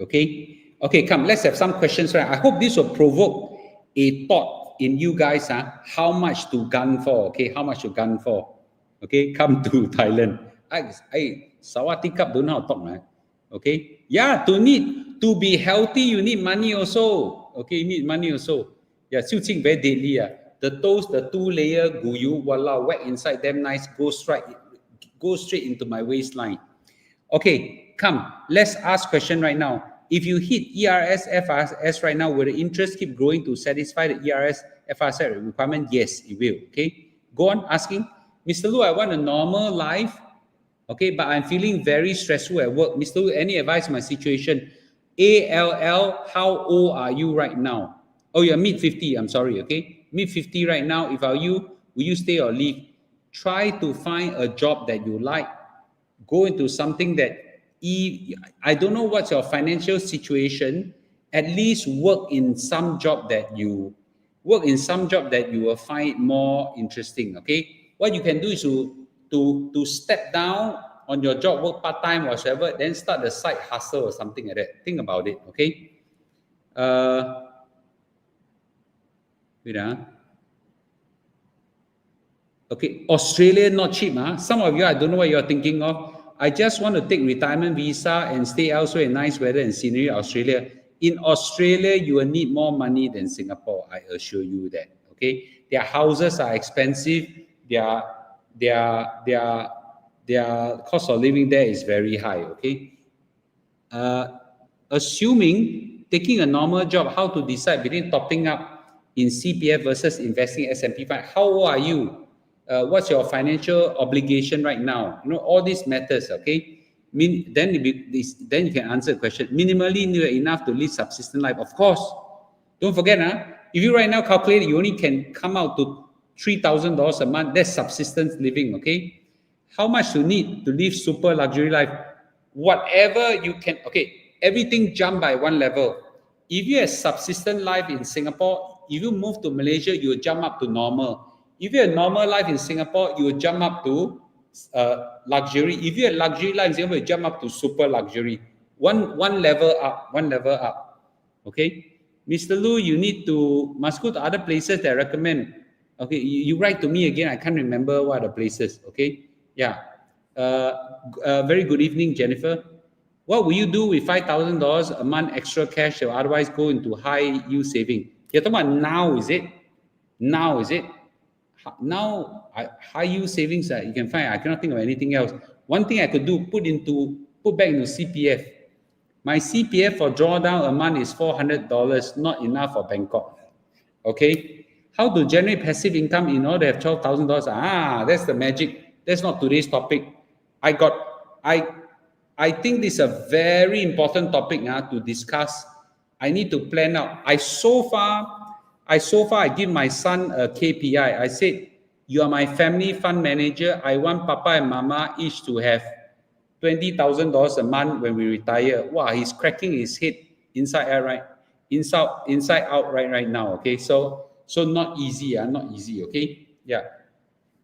Okay, come. Let's have some questions. Right, I hope this will provoke a thought in you guys. How much to gun for? Okay, how much to gun for? Okay, come to Thailand. Sawati Cup don't know how to talk, man. Okay, yeah, to be healthy, you need money also. Okay, you need money also. Yeah, Xiu Qing very deadly. The toast, the 2-layer guyu, walao, whack inside, damn nice, go straight into my waistline. Okay, come, let's ask question right now. If you hit ERS, FRS right now, will the interest keep growing to satisfy the ERS, FRS requirement? Yes, it will. Okay, go on asking. Mr. Lu, I want a normal life. Okay, but I'm feeling very stressful at work. Mr. Lu, any advice on my situation? ALL, how old are you right now? Oh, you're mid-50, I'm sorry, okay? Mid-50 right now. If I were you, will you stay or leave? Try to find a job that you like. Go into something that, I don't know what's your financial situation, at least work in some job that you will find more interesting, okay? What you can do is to step down on your job, work part-time, whatever, then start a side hustle or something like that. Think about it, okay? Okay, Australia not cheap. Some of you, I don't know what you're thinking of. I just want to take retirement visa and stay elsewhere in nice weather and scenery, Australia. In Australia, you will need more money than Singapore, I assure you that, okay? Their houses are expensive. Their cost of living there is very high, okay? Assuming taking a normal job, how to decide between topping up in CPF versus investing S&P 500? How old are you? What's your financial obligation right now? You know, all these matters, okay? Then you can answer the question. Minimally enough to live subsistence life. Of course. Don't forget, if you right now calculate, you only can come out to $3,000 a month. That's subsistence living, okay? How much you need to live super luxury life? Whatever you can, okay, everything jump by one level. If you have subsistence life in Singapore, if you move to Malaysia, you will jump up to normal. If you have normal life in Singapore, you will jump up to luxury. If you have luxury life in Singapore, you jump up to super luxury. One level up. Okay, Mr. Lu, you must go to other places that I recommend. Okay, you write to me again. I can't remember what are the places. Okay, yeah. Very good evening, Jennifer. What will you do with $5,000 a month extra cash that will otherwise go into high yield saving? You're talking about now, is it? Now, is it? Now, high yield savings, you can find. I cannot think of anything else. One thing I could do, put back into CPF. My CPF for drawdown a month is $400, not enough for Bangkok. Okay, how to generate passive income in order to have $12,000? That's the magic. That's not today's topic. I think this is a very important topic to discuss. I need to plan out. I so far I give my son a KPI. I said, you are my family fund manager. I want Papa and Mama each to have $20,000 a month when we retire. Wow, he's cracking his head inside out right now. Okay, so not easy, not easy. Okay, yeah.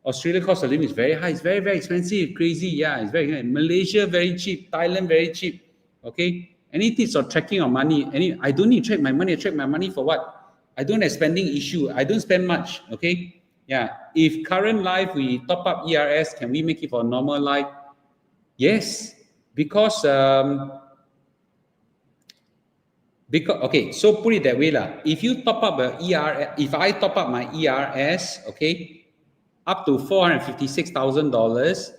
Australia cost of living is very high. It's very, very expensive, crazy. Yeah, it's very high. Malaysia very cheap. Thailand very cheap. Okay. Any tips on tracking of money? I don't need to track my money. I track my money for what? I don't have spending issue. I don't spend much. Okay. Yeah. If current life we top up ERS, can we make it for normal life? Yes, because okay, so put it that way lah. If you top up a ERS, if I top up my ERS, okay, up to $456,000,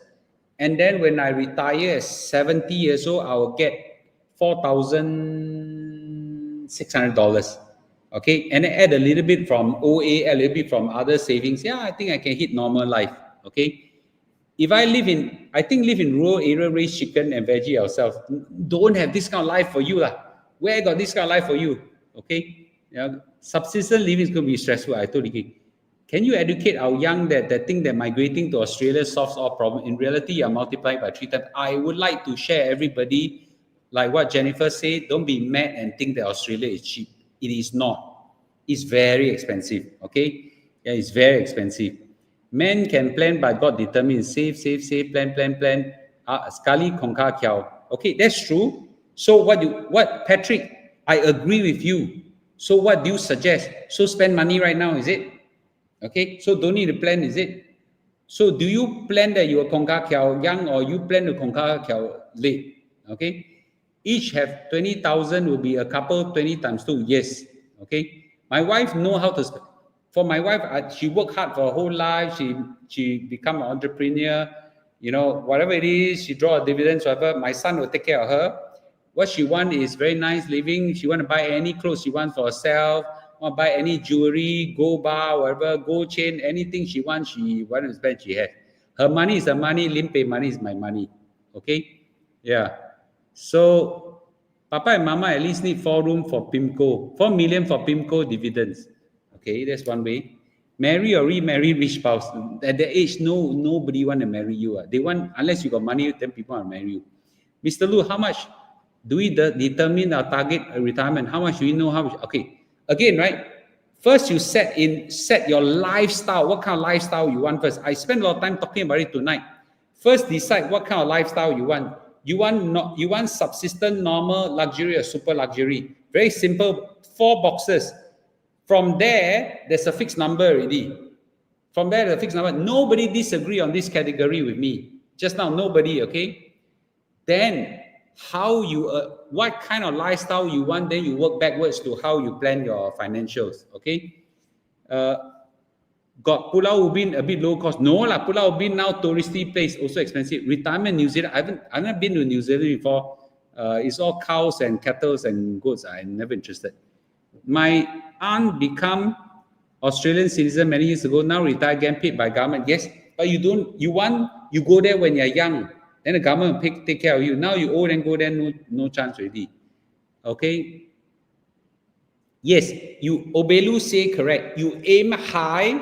and then when I retire at 70 years old, I will get $4,600. Okay, and then add a little bit from OA, a little bit from other savings. Yeah, I think I can hit normal life. Okay. If I live in rural area, raise chicken and veggie ourselves, don't have this kind of life for you lah. Where got this kind of life for you? Okay, subsistence living is going to be stressful. I told you. Can you educate our young that think that migrating to Australia solves all problems? In reality, you are multiplied by 3 times. I would like to share everybody, like what Jennifer said, don't be mad and think that Australia is cheap. It is not. It's very expensive. Okay, yeah, it's very expensive. Men can plan, but God determines. Save, plan. Sekali kongka kiao. Okay, that's true. So what, Patrick? I agree with you. So what do you suggest? So spend money right now, is it? Okay, so don't need to plan, is it? So do you plan that you are kongka kiao young, or you plan to kongka kiao late? Okay, each have 20,000 will be a couple 20 times 2. Yes. Okay, my wife know how to spend. For my wife, she worked hard for her whole life. She become an entrepreneur. Whatever it is, she draw a dividends, whatever. My son will take care of her. What she want is very nice living. She want to buy any clothes she wants for herself. Want to buy any jewelry, gold bar, whatever, gold chain, anything she wants. She want to spend. She has. Her money is her money. Lim Pei money is my money. Okay, yeah. So Papa and Mama at least need 4 room for PIMCO, 4 million for PIMCO dividends. Okay, that's one way. Marry or remarry rich spouse. At that age, nobody want to marry you. They want, unless you got money, then people want to marry you. Mr. Lu, how much do we determine our target retirement? How much do we know? How much? Okay, again, right? First, you set your lifestyle. What kind of lifestyle you want first? I spent a lot of time talking about it tonight. First, decide what kind of lifestyle you want. You want subsistence, normal, luxury, or super luxury? Very simple. 4 boxes. From there, there's a fixed number already. From there, there's a fixed number. Nobody disagree on this category with me. Just now, nobody, okay? Then, what kind of lifestyle you want, then you work backwards to how you plan your financials, okay? Got Pulau Ubin a bit low cost. No lah, Pulau Ubin now touristy place, also expensive. Retirement New Zealand, I've not been to New Zealand before. It's all cows and cattle and goats. I'm never interested. My aunt become Australian citizen many years ago, now retired again, paid by government. Yes, but you go there when you're young, then the government will take care of you. Now you old and go there, no chance already. Okay. Yes, you Obelu say correct. You aim high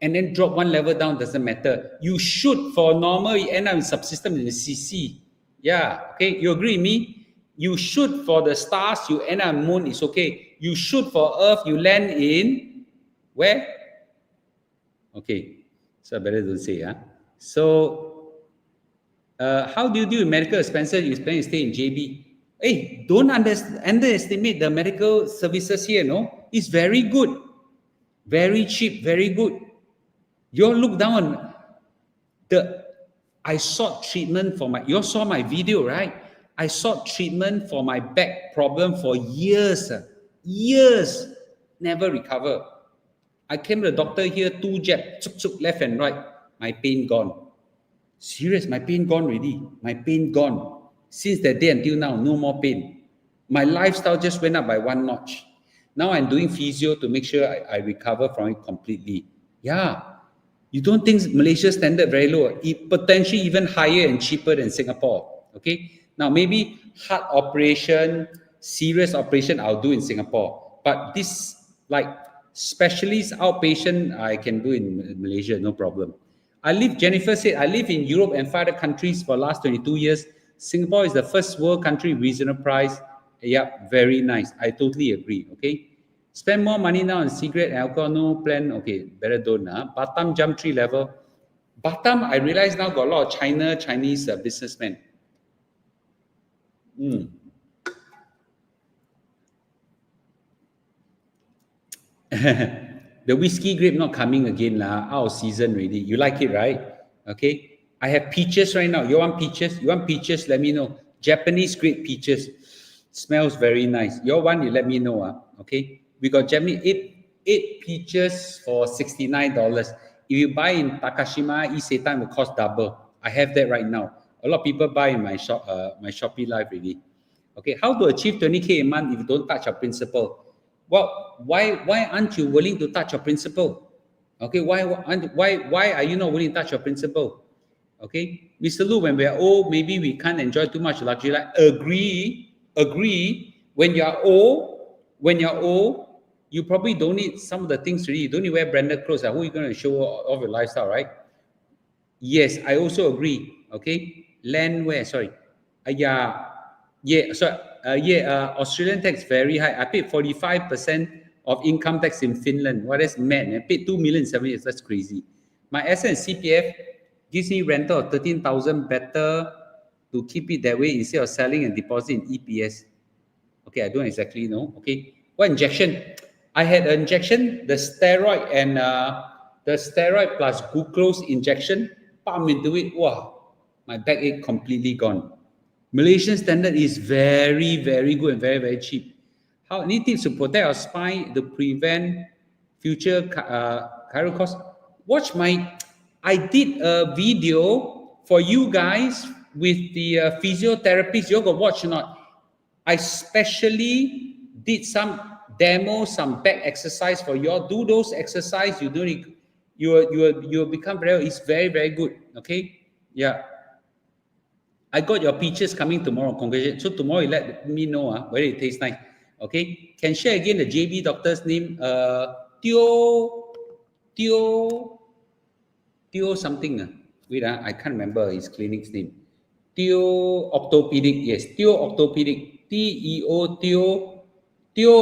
and then drop 1 level down, doesn't matter. You shoot for normal, you end up in subsistence in the CC. Yeah, okay, you agree with me? You shoot for the stars, you end up on moon, it's okay. You shoot for Earth, you land in where? Okay, so I better don't say. So, how do you deal with medical expenses? You plan to stay in JB. Hey, don't underestimate the medical services here, no? It's very good. Very cheap, very good. You all look down on I sought treatment for you all saw my video, right? I sought treatment for my back problem for years, never recover. I came to the doctor here, 2 jab, left and right, my pain gone. Serious, my pain gone already. My pain gone. Since that day until now, no more pain. My lifestyle just went up by one notch. Now I'm doing physio to make sure I recover from it completely. Yeah. You don't think Malaysia standard very low, potentially even higher and cheaper than Singapore. Okay. Now maybe heart operation, serious operation I'll do in Singapore. But this like specialist outpatient I can do in Malaysia, no problem. Jennifer said, I live in Europe and 5 other countries for the last 22 years. Singapore is the first world country, reasonable price. Yeah, very nice. I totally agree. Okay. Spend more money now on cigarette and alcohol, no plan. Okay, better don't. Batam jump 3 level. Batam, I realize now got a lot of Chinese businessmen. The whiskey grape not coming again lah. Out of season already. You like it, right? Okay. I have peaches right now. You want peaches? You want peaches? Let me know. Japanese grape peaches. Smells very nice. Your one, you let me know. Okay. We got Japanese eight peaches for $69. If you buy in Takashima, Isetan will cost double. I have that right now. A lot of people buy in my shop, my Shopee Live already. Okay, how to achieve 20K a month if you don't touch your principal? Well, why aren't you willing to touch your principal? Okay, why are you not willing to touch your principal? Okay, Mr. Lu, when we are old, maybe we can't enjoy too much luxury life. Agree. When you're old, you probably don't need some of the things really. You don't need to wear branded clothes. Who are you going to show off your lifestyle, right? Yes, I also agree. Okay, land where? Sorry. Australian tax very high. I paid 45% of income tax in Finland. What is mad? I paid 2 million in 7 years. That's crazy. My asset and CPF gives me rental of 13,000. Better to keep it that way instead of selling and deposit in EPS. Okay, I don't exactly know. Okay, what injection? I had an injection, the steroid and the steroid plus glucose injection. Pump into it. Wow, my backache completely gone. Malaysian standard is very, very good and very, very cheap. How need tips to protect our spine to prevent future chiro costs? I did a video for you guys with the physiotherapists. You all got watch or not? I specially did some demo, some back exercise for you all. Do those exercise. You don't need, you become very. It's very, very good. Okay, yeah. I got your peaches coming tomorrow. Congratulations. So tomorrow you let me know whether it tastes nice. Okay. Can share again the JB doctor's name? Teo something. Wait, I can't remember his clinic's name. Teo Orthopedic. Yes, Teo Orthopedic. Teo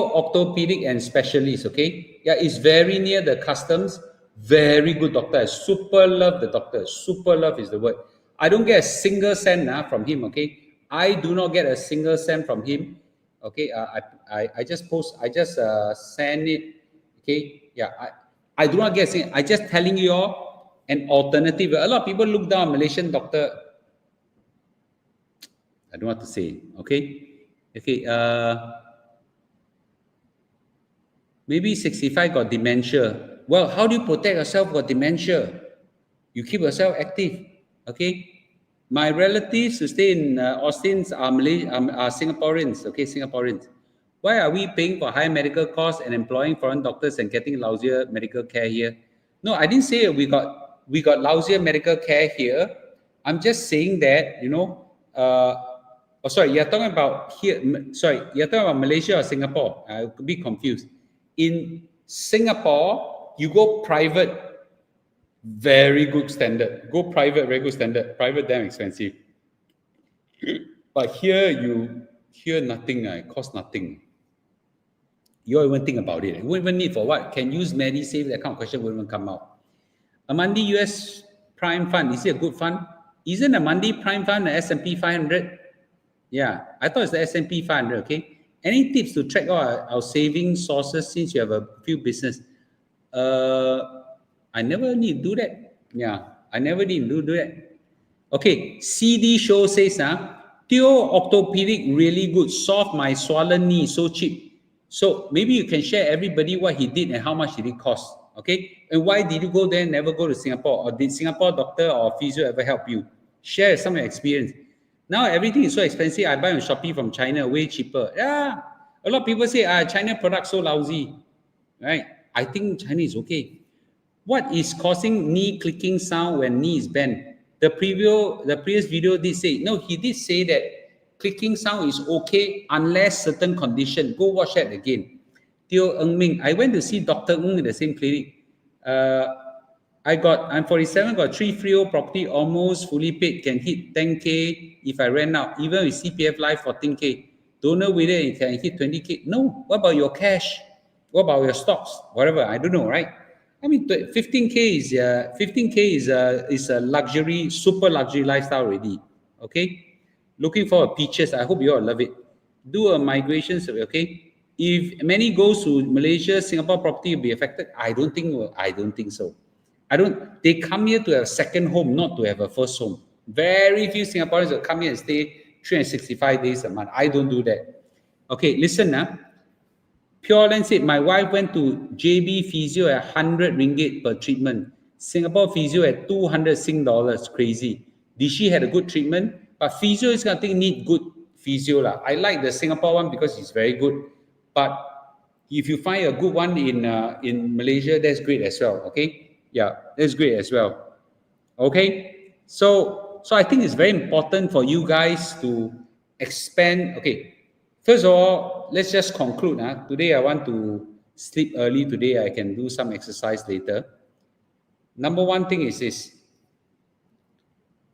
Orthopedic and Specialist. Okay. Yeah, it's very near the customs. Very good doctor. I super love the doctor. Super love is the word. I don't get a single cent from him. Okay, I do not get a single cent from him. Okay, I just send it. Okay, yeah, I do not get a single. I just telling you all an alternative. A lot of people look down on Malaysian doctor. I don't want to say. Okay, maybe 65 got dementia. Well, how do you protect yourself with dementia? You keep yourself active. Okay, my relatives who stay in Austin are Singaporeans. Okay, Singaporeans. Why are we paying for high medical costs and employing foreign doctors and getting lousier medical care here? No, I didn't say we got lousier medical care here. I'm just saying that you're talking about here. Sorry, you're talking about Malaysia or Singapore? I could be confused. In Singapore, you go private. Very good standard. Go private, very good standard. Private, damn expensive. But here, nothing. It costs nothing. You don't even think about it. You won't even need for what? Can use MediSave? That kind of question won't even come out. Amandi US Prime Fund, is it a good fund? Isn't Amandi Prime Fund the S&P 500? Yeah, I thought it's the S&P 500, okay? Any tips to track our saving sources since you have a few business? I never need to do that. Yeah, I never need to do that. Okay, CD Show says, Teo Orthopedic really good. Solve my swollen knee, so cheap. So maybe you can share everybody what he did and how much did it cost. Okay, and why did you go there and never go to Singapore? Or did Singapore doctor or physio ever help you? Share some experience. Now everything is so expensive. I buy on Shopee from China, way cheaper. Yeah, a lot of people say, China products so lousy, right? I think China is okay. What is causing knee clicking sound when knee is bent? The previous video did say, no, he did say that clicking sound is okay unless certain condition. Go watch that again. Teo Ng Ming. I went to see Dr. Ng in the same clinic. I'm 47, got 3 freehold property, almost fully paid, can hit 10K if I rent out, even with CPF Life 14K. Don't know whether it can hit 20K. No, what about your cash? What about your stocks? Whatever, I don't know, right? I mean, 15K is a luxury, super luxury lifestyle already. Okay, looking for peaches. I hope you all love it. Do a migration survey. Okay, if many goes to Malaysia, Singapore property will be affected. I don't think so. They come here to have a second home, not to have a first home. Very few Singaporeans will come here and stay 365 days a month. I don't do that. Okay, listen now. Pure Land said, my wife went to JB Physio at 100 ringgit per treatment. Singapore Physio at 200 Sing dollars. Crazy. Did she had a good treatment? But physio is going to need good physio. I like the Singapore one because it's very good. But if you find a good one in Malaysia, that's great as well. Okay? Yeah, that's great as well. Okay? So I think it's very important for you guys to expand. Okay, first of all, let's just conclude. Today I want to sleep early. Today I can do some exercise later. Number one thing is this.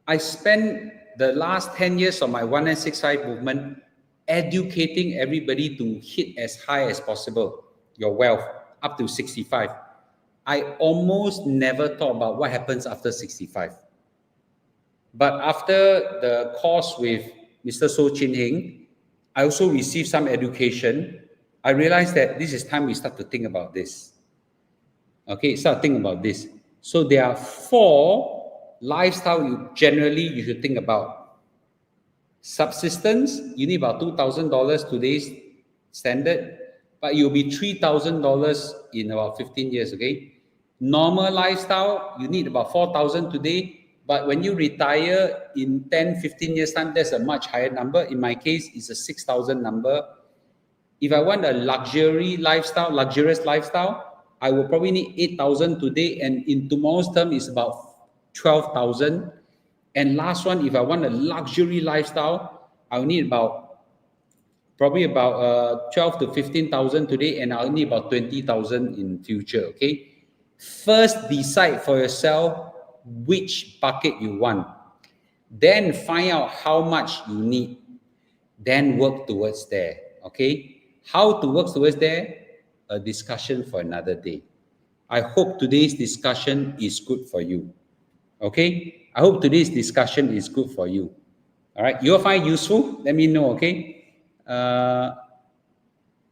I spent the last 10 years of my 1965 movement educating everybody to hit as high as possible your wealth up to 65. I almost never talk about what happens after 65. But after the course with Mr. So Chin Heng, I also received some education. I realized that this is time we start to think about this. Okay, start thinking about this. So there are 4 lifestyle you should think about. Subsistence, you need about $2,000 today's standard, but you'll be $3,000 in about 15 years, okay? Normal lifestyle, you need about 4,000 today, but when you retire in 10, 15 years time, that's a much higher number. In my case, it's a 6,000 number. If I want a luxurious lifestyle, I will probably need 8,000 today, and in tomorrow's term is about 12,000. And last one, if I want a luxury lifestyle, I'll need probably about 12 to 15,000 today, and I'll need about 20,000 in future. Okay, first decide for yourself which bucket you want, then find out how much you need, then work towards there. Okay, how to work towards there? A discussion for another day. I hope today's discussion is good for you. Okay, I hope today's discussion is good for you. All right, you'll find useful. Let me know. Okay,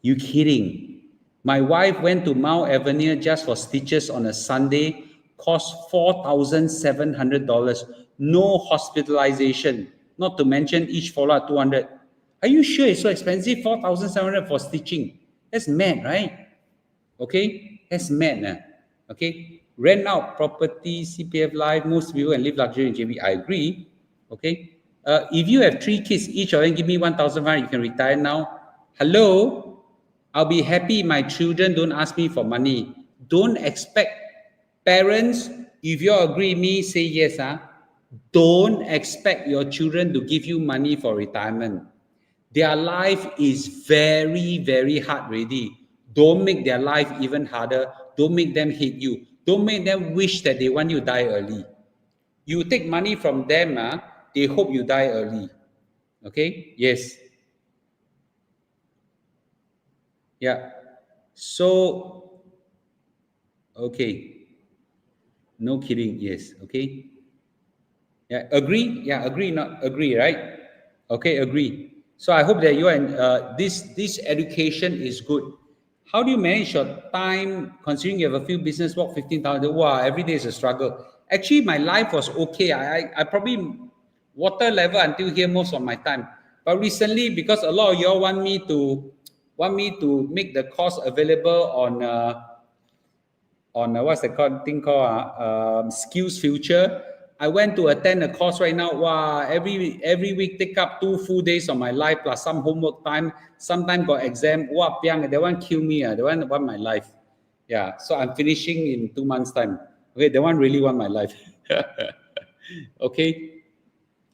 you kidding? My wife went to Mount Avenue just for stitches on a Sunday. Cost $4,700. No hospitalization. Not to mention each follow-up 200. Are you sure it's so expensive? 4,700 for stitching. That's mad, right? Okay, that's mad. Okay, rent out property, CPF Life, most people can live luxury in JB. I agree. Okay, if you have 3 kids, each of them give me 1,500, you can retire now. Hello, I'll be happy my children don't ask me for money. Don't expect parents, if you agree with me, say yes. Don't expect your children to give you money for retirement. Their life is very, very hard already. Don't make their life even harder. Don't make them hate you. Don't make them wish that they want you to die early. You take money from them, they hope you die early. Okay? Yes. Yeah. So, okay. No kidding. Yes. Okay. Yeah. Agree? Yeah. Agree, not agree, right? Okay. Agree. So I hope that you and this education is good. How do you manage your time considering you have a few business work 15,000? Wow, every day is a struggle. Actually, my life was okay. I probably water level until here most of my time. But recently, because a lot of y'all want me to make the course available on what's the thing called Skills Future. I went to attend a course right now. Wow, every week take up 2 full days of my life plus some homework time. Sometimes got exam. Wow, piang, they want kill me. They want my life. Yeah, so I'm finishing in 2 months time. Okay, they want really want my life. Okay.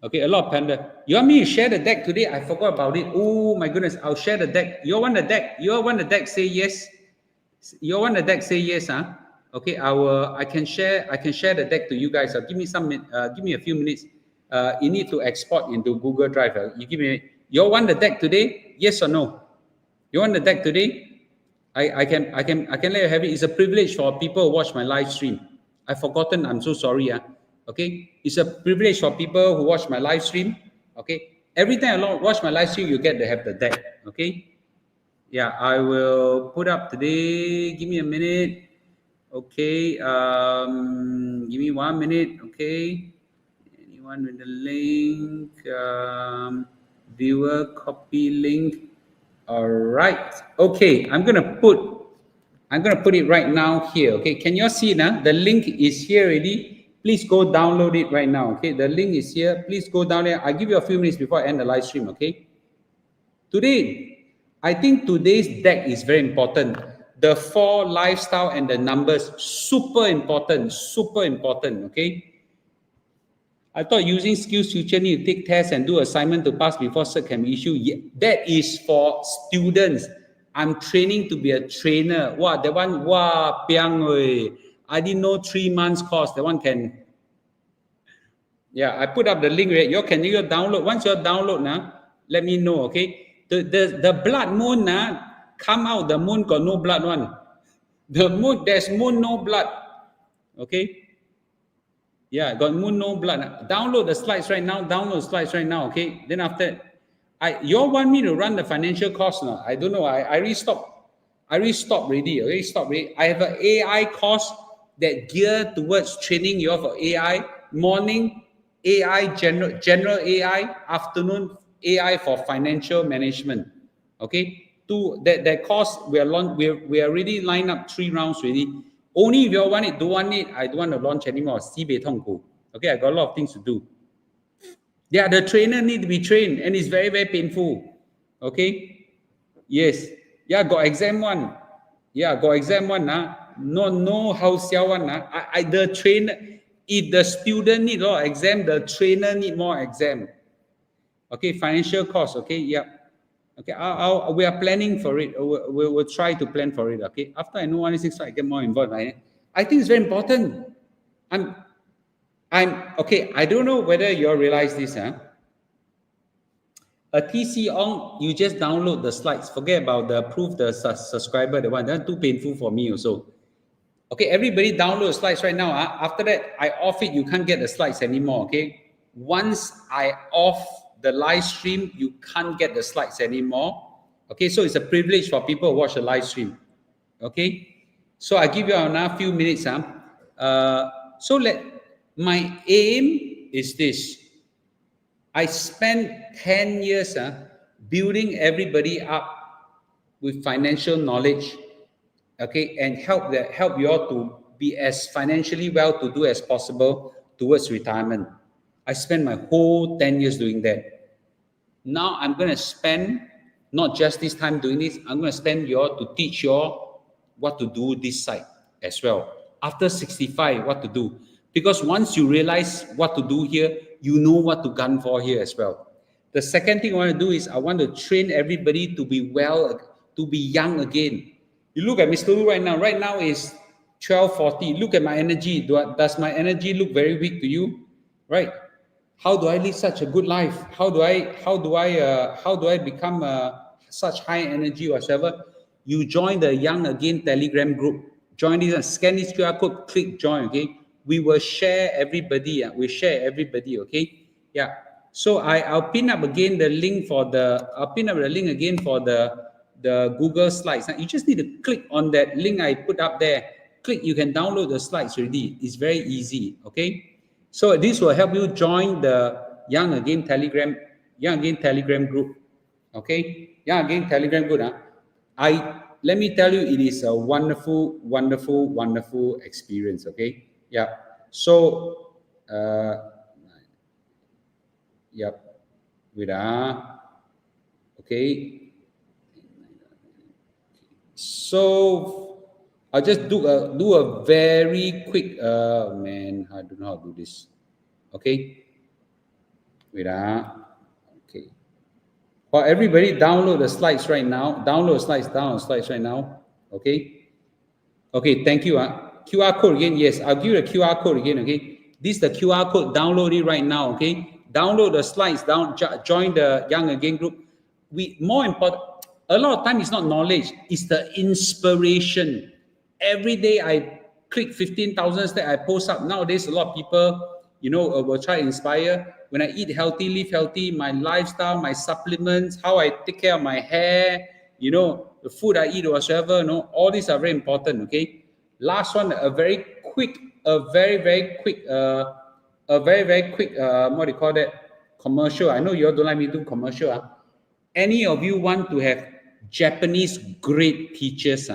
Okay, a lot of panda. You want me to share the deck today? I forgot about it. Oh my goodness, I'll share the deck. You want the deck? You want the deck? Say yes. You want the deck? Say yes, huh? Okay, I can share the deck to you guys. Give me give me a few minutes. You need to export into Google Drive. You give me. You want the deck today? Yes or no? You want the deck today? I can let you have it. It's a privilege for people who watch my live stream. I've forgotten. I'm so sorry. Okay, it's a privilege for people who watch my live stream. Okay, every time I watch my live stream, you get to have the deck. Okay. Yeah, I will put up today. Give me a minute. Okay. Give me 1 minute. Okay. Anyone with the link? Viewer copy link. All right. Okay. I'm gonna put it right now here. Okay. Can you all see it now? The link is here already. Please go download it right now. Okay. The link is here. Please go down there. I'll give you a few minutes before I end the live stream. Okay. Today, I think today's deck is very important. The 4 lifestyle and the numbers, super important, okay? I thought using SkillsFuture need to take tests and do assignment to pass before cert can be issued. Yeah, that is for students. I'm training to be a trainer. Wow, that one, wow, piang wei. I didn't know 3 months course. That one can. Yeah, I put up the link. Right? You download. Once you download now, let me know, okay? The blood moon come out, the moon got no blood one. The moon, there's moon, no blood. Okay? Yeah, got moon, no blood. Download the slides right now. Okay? Then after, you all want me to run the financial course now? I don't know. I already stopped. Already. I have an AI course that geared towards training you all for AI. Morning, AI, general AI. Afternoon, AI for financial management. Okay, that course we are already lined up 3 rounds already. Only if you all want it, don't want it, I don't want to launch anymore. Okay, I got a lot of things to do. Yeah, the trainer need to be trained, and it's very, very painful. Okay, yes, yeah, got exam one. Yeah, got exam one. No how sell one. The trainer, if the student need more exam, the trainer need more exam. Okay, financial cost. Okay, yeah. Okay, we are planning for it. We'll try to plan for it. Okay, after I know 165, I get more involved. I think it's very important. I'm okay. I don't know whether you all realize this. A TC on, you just download the slides. Forget about the approve the subscriber. The one that's too painful for me also. Okay, everybody download the slides right now. After that, I off it. You can't get the slides anymore. Okay, once I off the live stream, you can't get the slides anymore. Okay, so it's a privilege for people who watch the live stream. Okay, so I give you another few minutes. So my aim is this. I spent 10 years building everybody up with financial knowledge, okay, and help you all to be as financially well-to-do as possible towards retirement. I spent my whole 10 years doing that. Now I'm going to spend not just this time doing this, I'm going to spend you all to teach you all what to do this side as well. After 65, what to do. Because once you realize what to do here, you know what to gun for here as well. The second thing I want to do is I want to train everybody to be to be young again. You look at Mr. Wu right now. Right now is 12:40. Look at my energy. Does my energy look very weak to you? Right? How do I live such a good life? How do I become such high energy or whatever? You join the Young Again Telegram group. Join this and scan this QR code. Click join. Okay. We will share everybody. We share everybody. Okay. Yeah. So I'll pin up again the link for the. I'll pin up the link again for the Google slides. Now, you just need to click on that link I put up there. Click. You can download the slides already. It's very easy. Okay. So this will help you join the Young Again Telegram group. Okay, Young Again Telegram group. Let me tell you, it is a wonderful, wonderful, wonderful experience. Okay, yeah. So Yep. Wait. Okay. So I'll just do a very quick. Man, I don't know how to do this. Okay. Wait. Okay. Well, everybody download the slides right now. Download slides right now. Okay. Okay, thank you. QR code again. Yes, I'll give you the QR code again. Okay. This is the QR code. Download it right now. Okay. Download the slides. Join the Young Again group. More important, a lot of time it's not knowledge, it's the inspiration. Every day I click 15,000 steps, I post up. Nowadays, a lot of people, will try to inspire. When I eat healthy, live healthy, my lifestyle, my supplements, how I take care of my hair, the food I eat or whatsoever, all these are very important. Okay. Last one, a very very quick, what do you call that? Commercial. I know you all don't like me to do commercial. Any of you want to have Japanese grade peaches?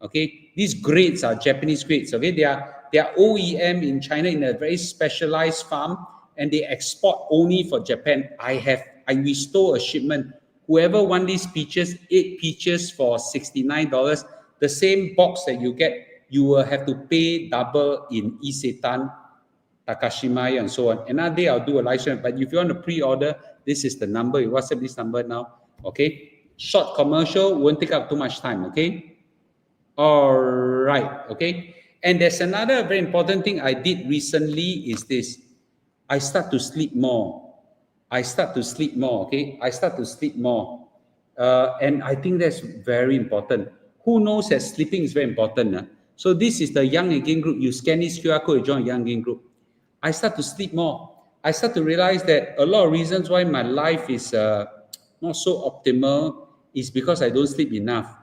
Okay, these grades are Japanese grades. Okay, they are OEM in China in a very specialized farm, and they export only for Japan. I restore a shipment. Whoever want these peaches, 8 peaches for $69. The same box that you get, you will have to pay double in Isetan, Takashimaya, and so on. Another day I'll do a live stream. But if you want to pre-order, this is the number. You WhatsApp this number now. Okay. Short commercial, won't take up too much time. Okay. All right. Okay. And there's another very important thing I did recently is this. I start to sleep more. Okay. I start to sleep more. And I think that's very important. Who knows that sleeping is very important? So this is the Young Again group. You scan this QR code, you join Young Again group. I start to sleep more. I start to realize that a lot of reasons why my life is not so optimal is because I don't sleep enough.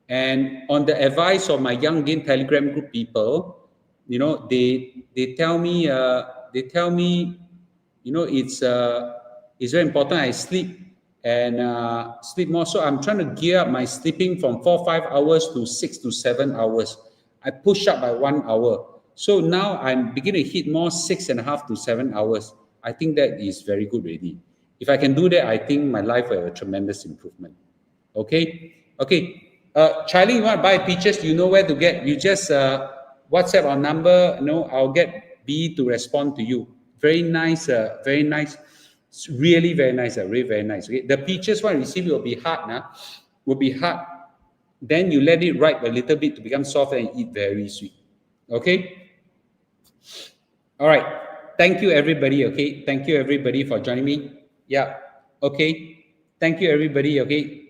And on the advice of my Young Again Telegram group people, they tell me, it's very important I sleep and sleep more. So I'm trying to gear up my sleeping from 4-5 hours to 6 to 7 hours. I push up by 1 hour. So now I'm beginning to hit more 6.5 to 7 hours. I think that is very good already. If I can do that, I think my life will have a tremendous improvement. Okay. Charlie, you want to buy peaches? You know where to get. You just WhatsApp our number. I'll get B to respond to you. Very nice. Very nice. It's really very nice. Really very nice. Okay. The peaches one receive will be hard. Will be hard. Then you let it ripe a little bit to become soft and eat very sweet. Okay. All right. Thank you, everybody. Okay. Thank you, everybody, for joining me. Yeah. Okay. Thank you, everybody. Okay.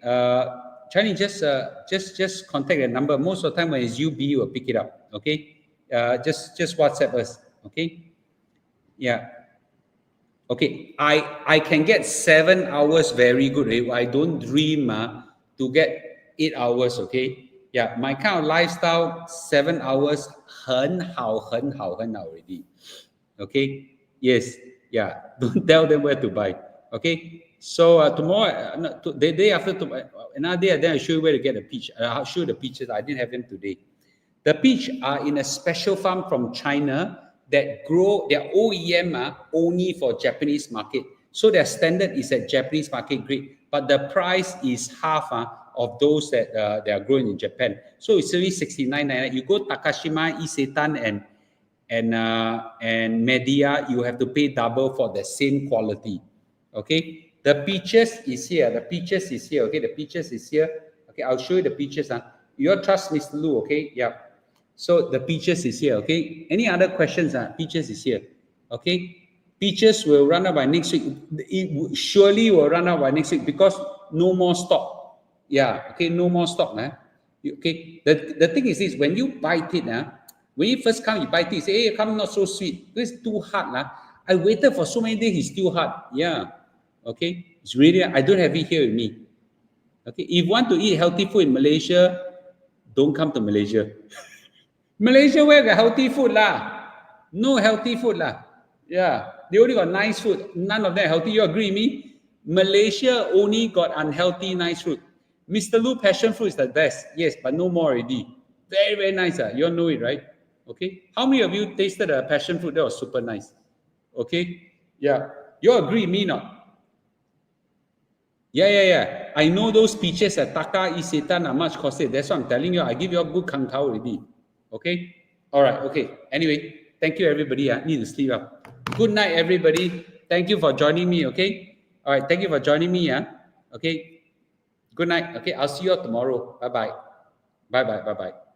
Charlie, just contact the number. Most of the time when it's UB, you will pick it up. Okay. Just WhatsApp us. Okay. Yeah. Okay. I can get 7 hours very good. I don't dream to get 8 hours. Okay. Yeah. My kind of lifestyle, 7 hours, 很好 already. Okay. Yes. Yeah. Don't tell them where to buy. Okay. So tomorrow, the day after, another day, then I'll show you where to get the peach. I'll show you the peaches. I didn't have them today. The peach are in a special farm from China that grow their OEM only for Japanese market. So their standard is at Japanese market grade, but the price is half of those that they are growing in Japan. So it's only $69.99. You go Takashima, Isetan, and Media, you have to pay double for the same quality. Okay. The peaches is here. Okay. The peaches is here. Okay. I'll show you the peaches. You all trust Mr. Lu. Okay. Yeah. So the peaches is here. Okay. Any other questions? Peaches is here. Okay. Peaches will run out by next week. It surely will run out by next week because no more stock. Yeah. Okay. No more stock. Okay. The thing is this: when you bite it, when you first come, you bite it, you say, hey, come not so sweet. It's too hard. I waited for so many days, it's still hard. Yeah. Okay. It's really, I don't have it here with me. Okay. If you want to eat healthy food in Malaysia, don't come to Malaysia. Malaysia, where got healthy food lah? No healthy food lah. Yeah. They only got nice food. None of them are healthy. You agree with me? Malaysia only got unhealthy, nice food. Mr. Lu passion fruit is the best. Yes, but no more already. Very, very nice. You all know it, right? Okay. How many of you tasted a passion fruit that was super nice? Okay? Yeah. You agree me not? Yeah. I know those peaches at Taka, Isetan are much costly. That's what I'm telling you. I give you a good kang tao already. Okay? All right. Okay. Anyway, thank you, everybody. I need to sleep up. Good night, everybody. Thank you for joining me. Okay? All right. Thank you for joining me. Yeah. Okay. Good night. Okay. I'll see you all tomorrow. Bye-bye. Bye-bye. Bye-bye.